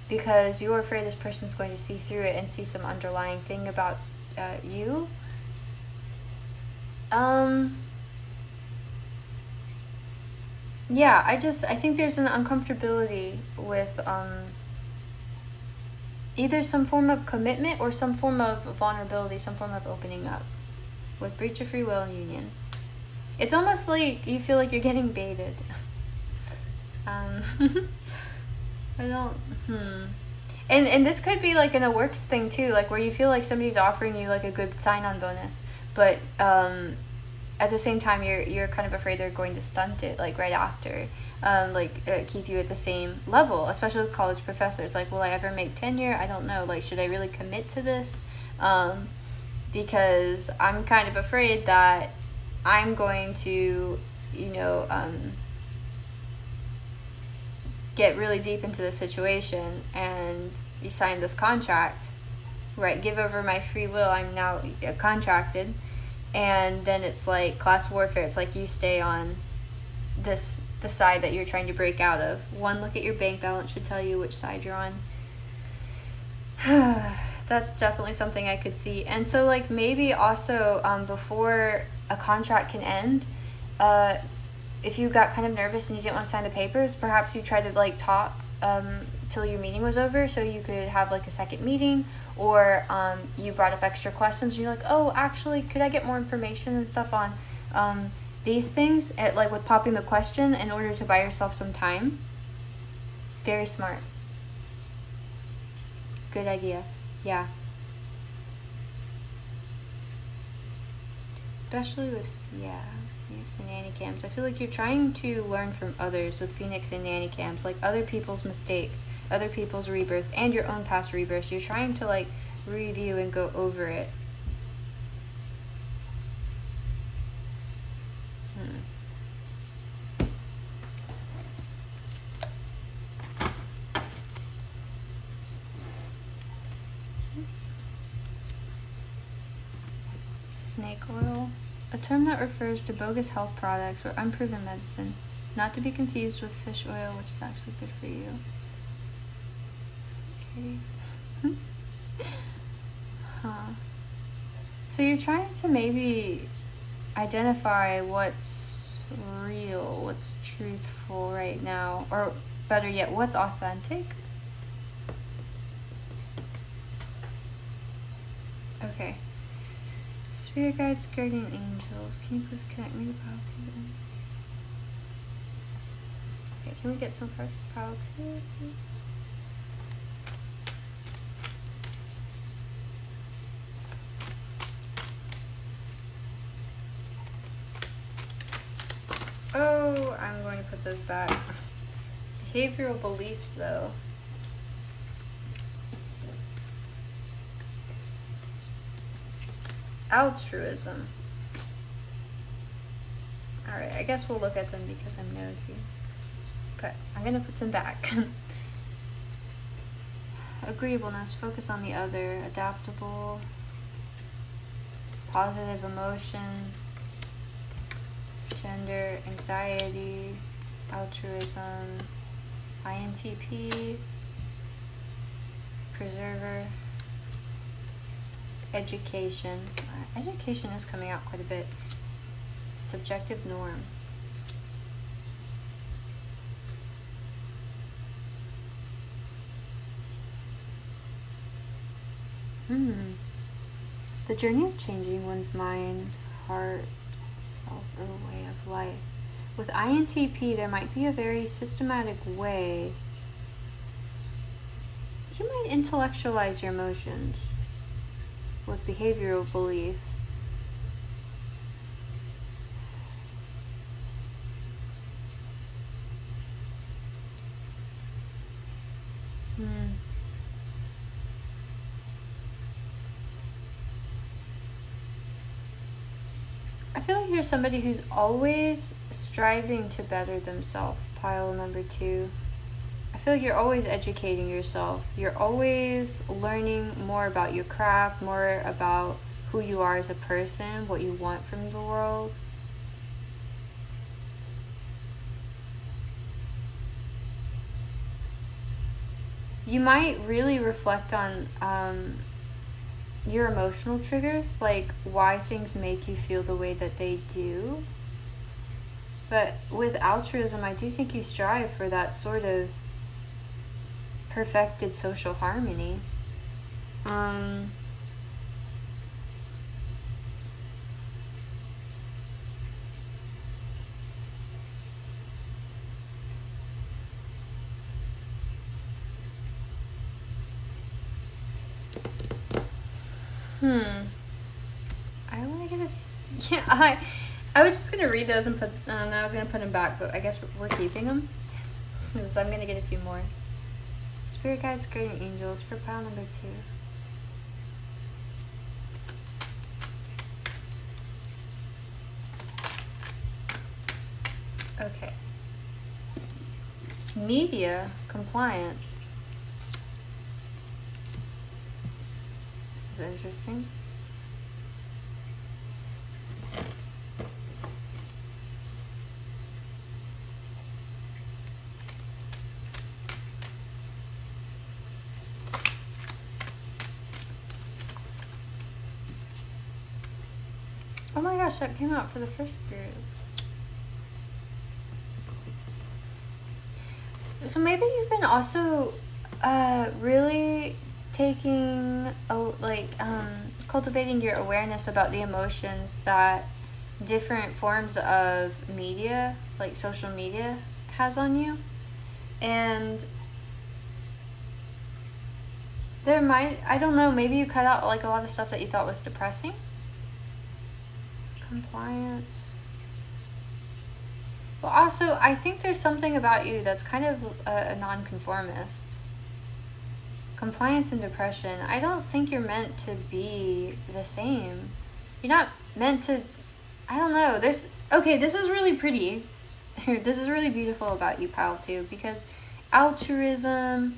because you're afraid this person's going to see through it and see some underlying thing about you. Yeah, I think there's an uncomfortability with either some form of commitment or some form of vulnerability, some form of opening up with breach of free will and union. It's almost like you feel like you're getting baited. I don't, And this could be like in a work thing too, like where you feel like somebody's offering you like a good sign-on bonus, but at the same time you're kind of afraid they're going to stunt it like right after, keep you at the same level, especially with college professors. Like, will I ever make tenure? I don't know. Like, should I really commit to this? Because I'm kind of afraid that I'm going to, get really deep into the situation, and you sign this contract, right? Give over my free will. I'm now contracted, and then it's like class warfare. It's like you stay on the side that you're trying to break out of. One look at your bank balance should tell you which side you're on. That's definitely something I could see. And so, like, maybe also before a contract can end, if you got kind of nervous and you didn't want to sign the papers, perhaps you tried to like talk till your meeting was over, so you could have like a second meeting, or you brought up extra questions and you're like, oh, actually, could I get more information and stuff on these things, like with popping the question in order to buy yourself some time. Very smart. Good idea. Yeah. Especially with, Phoenix and nanny cams. I feel like you're trying to learn from others with Phoenix and nanny cams, like other people's mistakes, other people's rebirths, and your own past rebirths. You're trying to like review and go over it. Snake oil, a term that refers to bogus health products or unproven medicine, not to be confused with fish oil, which is actually good for you. Okay. So you're trying to maybe identify what's real, what's truthful right now, or better yet, what's authentic. Okay. Spirit guides, guardian angels, can you please connect me to Palo? Okay, can we get some cards for Palo, please? Oh, I'm going to put those back. Behavioral beliefs, though. Altruism. Alright, I guess we'll look at them because I'm nosy. But I'm going to put them back. Agreeableness, focus on the other. Adaptable. Positive emotion. Gender, anxiety. Altruism. INTP. Preserver. Education. Education is coming out quite a bit. Subjective norm. The journey of changing one's mind, heart, self, or way of life. With INTP, there might be a very systematic way. You might intellectualize your emotions with behavioral belief. I feel like you're somebody who's always striving to better themselves, pile number 2. I feel like you're always educating yourself. You're always learning more about your craft, more about who you are as a person, what you want from the world. You might really reflect on your emotional triggers, like why things make you feel the way that they do. But with altruism, I do think you strive for that sort of perfected social harmony. I want to get a... Yeah, I was just going to read those and put... I was going to put them back, but I guess we're keeping them. Since I'm going to get a few more. Spirit guides, guardian angels for pile number 2. Okay. Media compliance. This is interesting. Oh my gosh, that came out for the first group. So maybe you've been also really taking, cultivating your awareness about the emotions that different forms of media, like social media, has on you. And there might, I don't know, maybe you cut out like a lot of stuff that you thought was depressing. Compliance. But also, I think there's something about you that's kind of a nonconformist. Compliance and depression. I don't think you're meant to be the same. You're not meant to... I don't know. Okay, this is really pretty. This is really beautiful about you, Pile 2, because altruism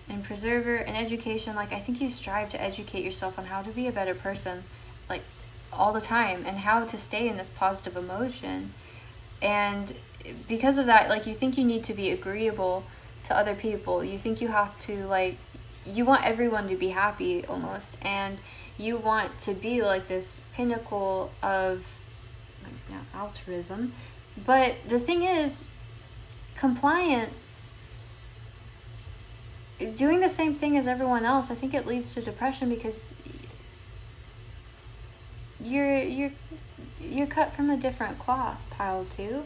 and preserver and education, like, I think you strive to educate yourself on how to be a better person, like, all the time, and how to stay in this positive emotion. And because of that, like, you think you need to be agreeable to other people. You think you have to, like, you want everyone to be happy almost, and you want to be like this pinnacle of altruism. But the thing is, compliance, doing the same thing as everyone else, I think it leads to depression, because you're cut from a different cloth, Pile 2.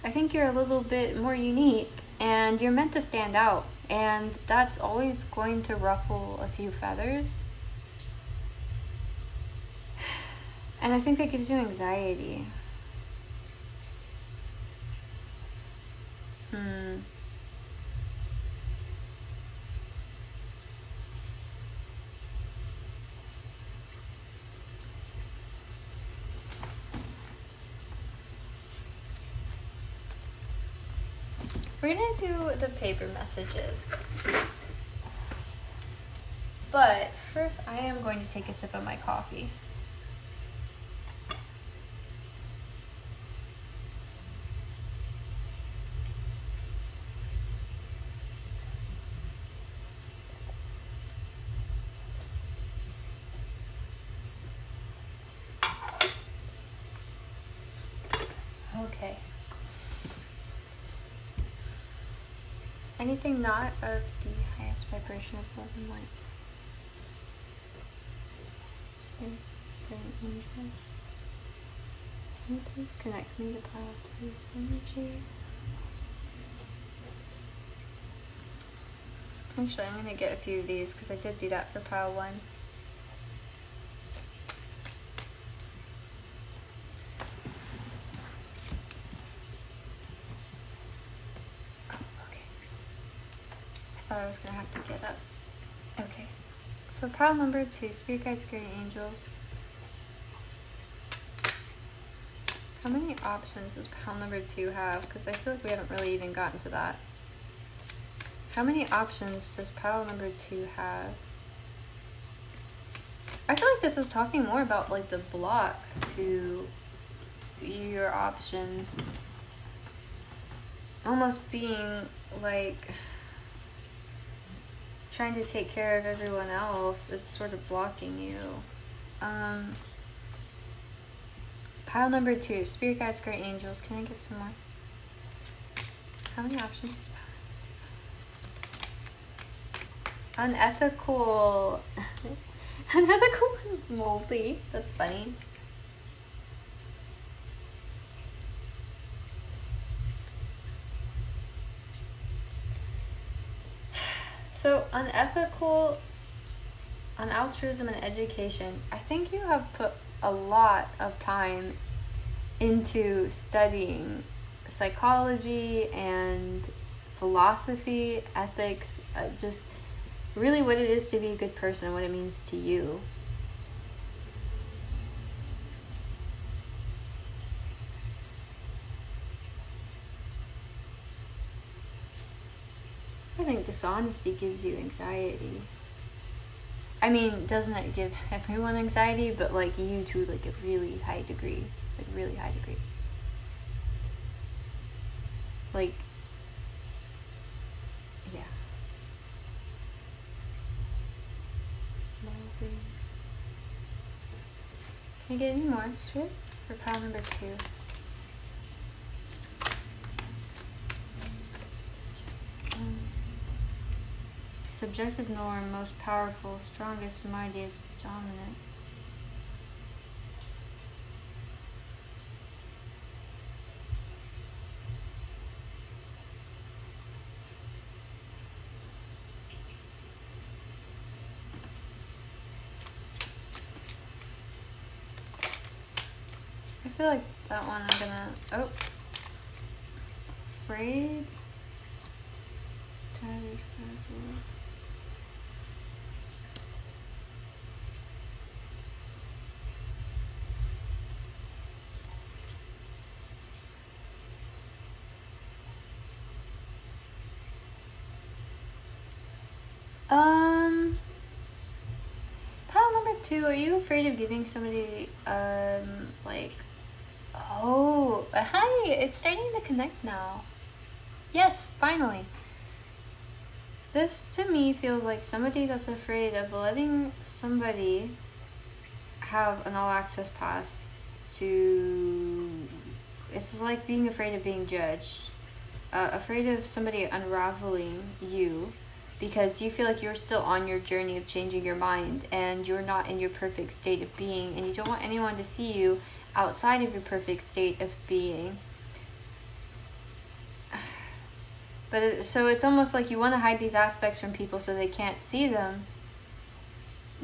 I think you're a little bit more unique, and you're meant to stand out, and that's always going to ruffle a few feathers. And I think that gives you anxiety. We're gonna do the paper messages. But first, I am going to take a sip of my coffee. Okay. Anything not of the highest vibration of love and light. Spirit angels. Can you please connect me to pile 2's energy? Actually, I'm going to get a few of these because I did do that for pile 1. Oh, okay. I thought I was going to have to get up. Okay. For pile number 2, Spirit Guides, Guardian Angels. How many options does pile number 2 have? Because I feel like we haven't really even gotten to that. How many options does pile number 2 have? I feel like this is talking more about like the block to your options. Almost being like trying to take care of everyone else. It's sort of blocking you. Pile number 2, Spirit Guides, Guardian Angels. Can I get some more? How many options is pile? Unethical. Unethical and moldy. That's funny. So, unethical, on altruism and education, I think you have put a lot of time into studying psychology and philosophy, ethics, just really what it is to be a good person, what it means to you. I think dishonesty gives you anxiety. I mean, doesn't it give everyone anxiety, but like you to like a really high degree. Like really high degree. Like, yeah. Can I get any more, Spirit? For pile number 2. Subjective norm, most powerful, strongest, mightiest, dominant. I feel like that one I'm gonna, oh, afraid, tired, frazzled. Pile number 2, are you afraid of giving somebody, like, oh, hi, it's starting to connect now. Yes, finally. This, to me, feels like somebody that's afraid of letting somebody have an all-access pass to... It's like being afraid of being judged. Afraid of somebody unraveling you because you feel like you're still on your journey of changing your mind and you're not in your perfect state of being and you don't want anyone to see you outside of your perfect state of being. But so it's almost like you want to hide these aspects from people so they can't see them.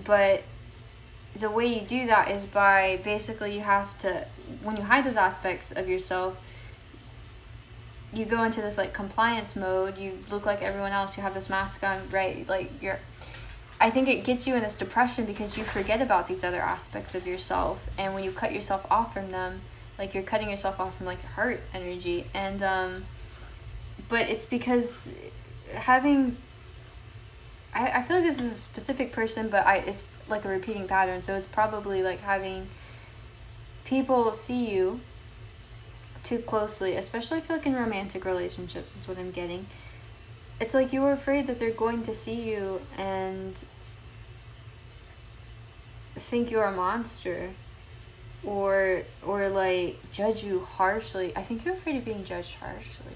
But the way you do that is by basically you have to, when you hide those aspects of yourself, you go into this like compliance mode, you look like everyone else, you have this mask on, right? Like I think it gets you in this depression because you forget about these other aspects of yourself. And when you cut yourself off from them, like you're cutting yourself off from like your heart energy. And, but it's because having, I feel like this is a specific person, but it's like a repeating pattern. So it's probably like having people see you too closely, especially I feel like in romantic relationships is what I'm getting. It's like you were afraid that they're going to see you and think you're a monster or like judge you harshly. I think you're afraid of being judged harshly.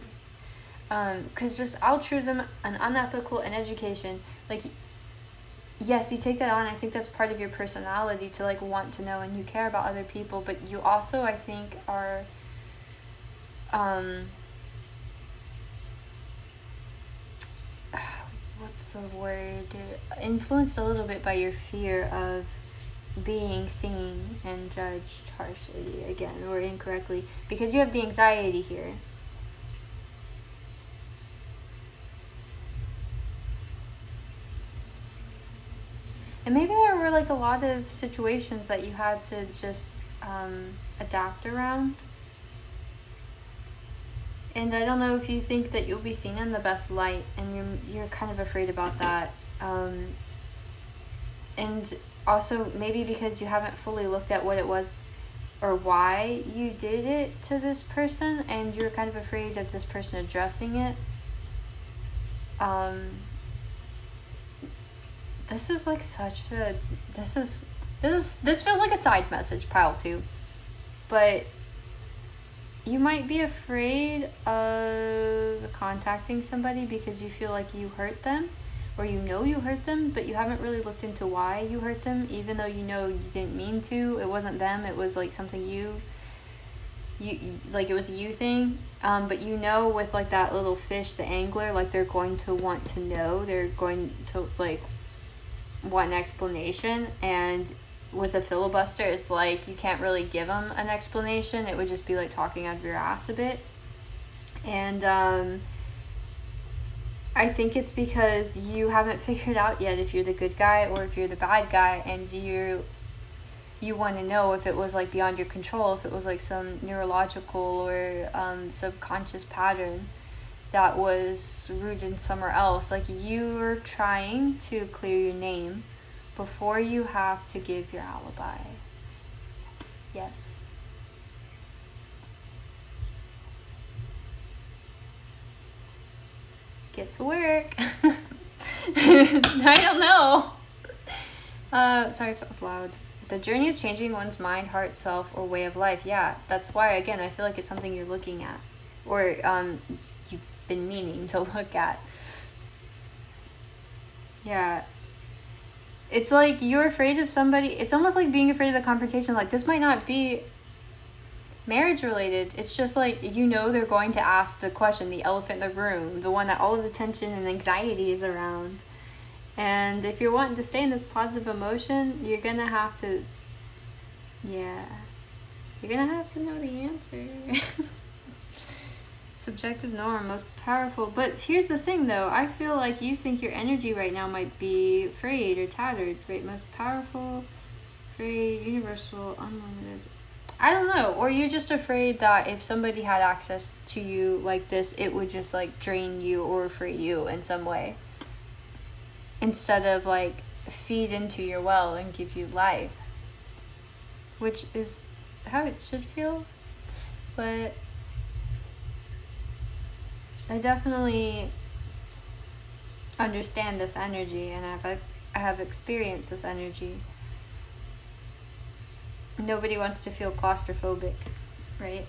Because just altruism and unethical and education, like yes, you take that on. I think that's part of your personality to like want to know, and you care about other people, but you also, I think, are what's the word, influenced a little bit by your fear of being seen and judged harshly again or incorrectly, because you have the anxiety here. And maybe there were like a lot of situations that you had to just adapt around. And I don't know if you think that you'll be seen in the best light, and you're kind of afraid about that. And also maybe because you haven't fully looked at what it was or why you did it to this person, and you're kind of afraid of this person addressing it. This is like such a this feels like a side message, pile 2, but you might be afraid of contacting somebody because you feel like you hurt them, or you know you hurt them, but you haven't really looked into why you hurt them, even though you know you didn't mean to. It wasn't them, it was like something you like, it was a you thing. But you know, with like that little fish, the angler, like they're going to want to know, they're going to like want an explanation. And with a filibuster, it's like you can't really give them an explanation. It would just be like talking out of your ass a bit. And I think it's because you haven't figured out yet if you're the good guy or if you're the bad guy, and you want to know if it was like beyond your control, if it was like some neurological or subconscious pattern that was rooted somewhere else. Like, you're trying to clear your name before you have to give your alibi. Yes. Get to work. I don't know. Sorry if that was loud. The journey of changing one's mind, heart, self, or way of life. Yeah, that's why, again, I feel like it's something you're looking at, or you've been meaning to look at. Yeah. It's like you're afraid of somebody. It's almost like being afraid of the confrontation. Like, this might not be marriage related. It's just like, you know, they're going to ask the question, the elephant in the room, the one that all of the tension and anxiety is around. And if you're wanting to stay in this positive emotion, you're gonna have to, yeah, you're gonna have to know the answer. Subjective norm, most powerful. But here's the thing, though. I feel like you think your energy right now might be frayed or tattered, right? Most powerful, frayed, universal, unlimited. I don't know. Or you're just afraid that if somebody had access to you like this, it would just like drain you or free you in some way, instead of like feed into your well and give you life, which is how it should feel. But I definitely understand this energy, and I have experienced this energy. Nobody wants to feel claustrophobic, right?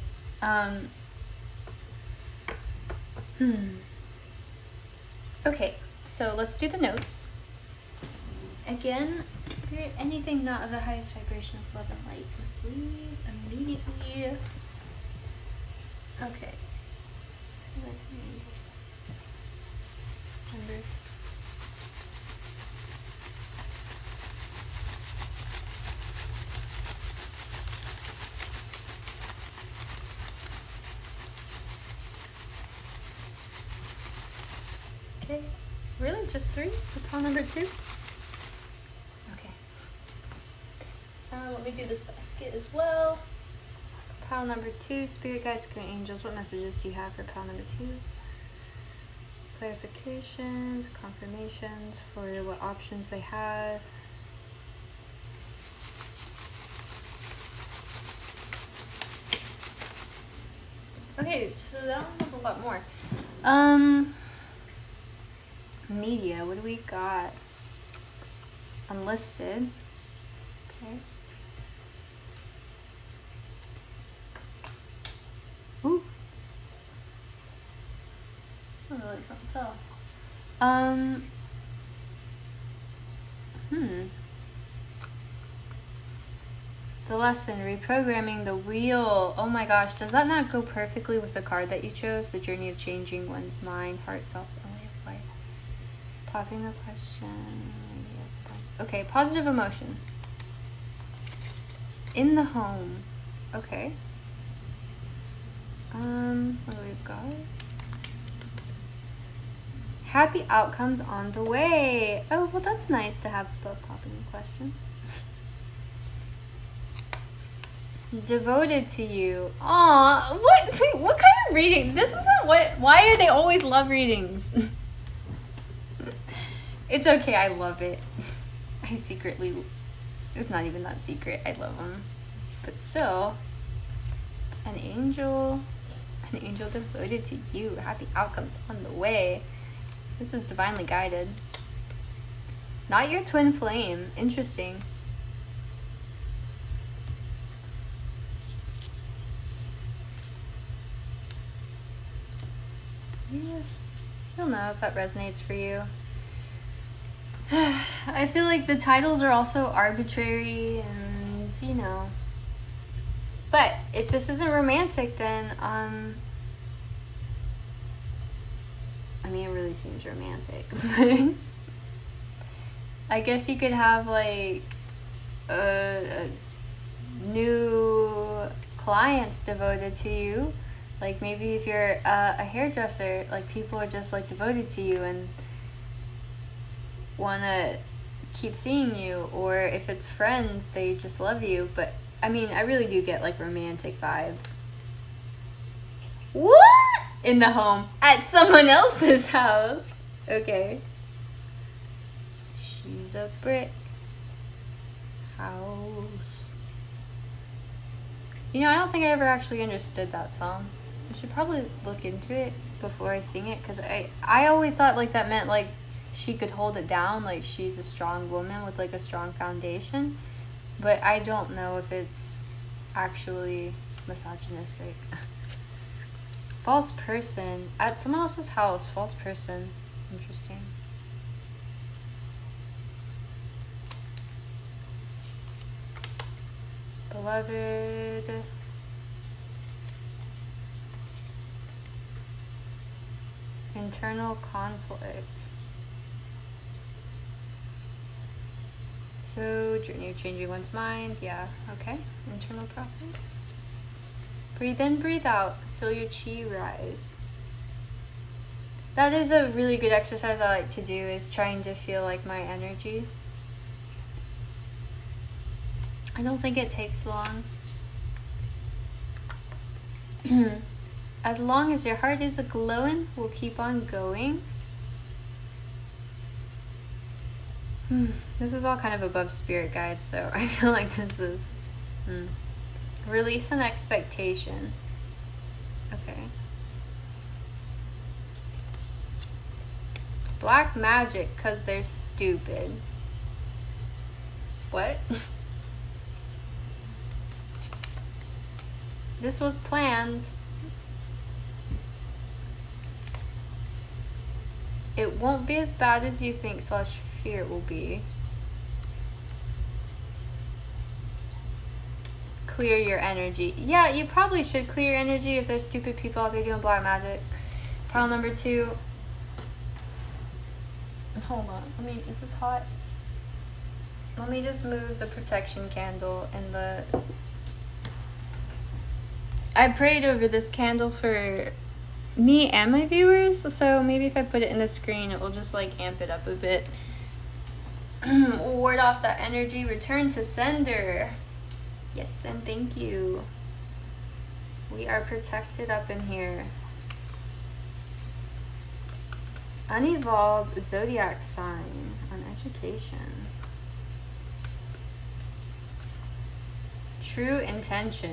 Okay, so let's do the notes. Again, spirit, anything not of the highest vibration of love and light must leave immediately. Okay. Remember. Okay. Really? Just 3? For pile number 2? Okay. Let me do this basket as well. Pile number 2, spirit guides, spirit angels. What messages do you have for pile number 2? Clarifications, confirmations for what options they have. Okay, so that one was a lot more. Media, what do we got? Unlisted. Okay. Ooh. Sounded like something fell. The lesson, reprogramming the wheel. Oh my gosh, does that not go perfectly with the card that you chose? The journey of changing one's mind, heart, self, and way of life. Topping the question. Okay, positive emotion. In the home. Okay. What do we've got? Happy outcomes on the way. Oh, well, that's nice to have the popping question. Devoted to you. Aw, what kind of reading? This isn't what, why are they always love readings? It's okay, I love it. I secretly, it's not even that secret, I love them. But still, an angel devoted to you. Happy outcomes on the way. This is divinely guided. Not your twin flame. Interesting. Yeah, you'll know if that resonates for you. I feel like the titles are also arbitrary and, you know. But if this isn't romantic, then, I mean, it really seems romantic. I guess you could have, like, new clients devoted to you. Like, maybe if you're a hairdresser, like, people are just, like, devoted to you and want to keep seeing you. Or if it's friends, they just love you. But, I mean, I really do get, like, romantic vibes. What? In the home. At someone else's house. Okay. She's a brick house. You know, I don't think I ever actually understood that song. I should probably look into it before I sing it, because I always thought, like, that meant, like, she could hold it down, like, she's a strong woman with, like, a strong foundation. But I don't know if it's actually misogynistic. False person. At someone else's house. False person. Interesting. Beloved. Internal conflict. So, journey of changing one's mind. Yeah, okay. Internal process. Breathe in, breathe out. Feel your chi rise. That is a really good exercise I like to do, is trying to feel like my energy. I don't think it takes long. As long as your heart is a-glowing, we'll keep on going. This is all kind of above spirit guides, so I feel like this is... Release an expectation. Okay. Black magic, because they're stupid. What? This was planned. It won't be as bad as you think / fear it will be. Clear your energy. Yeah, you probably should clear your energy if there's stupid people out there doing black magic. Pile number 2. Hold on. Is this hot? Let me just move the protection candle and the... I prayed over this candle for me and my viewers, so maybe if I put it in the screen, it will just, like, amp it up a bit. Ward off that energy. Return to sender. Yes, and thank you. We are protected up in here. Unevolved zodiac sign on education. True intention.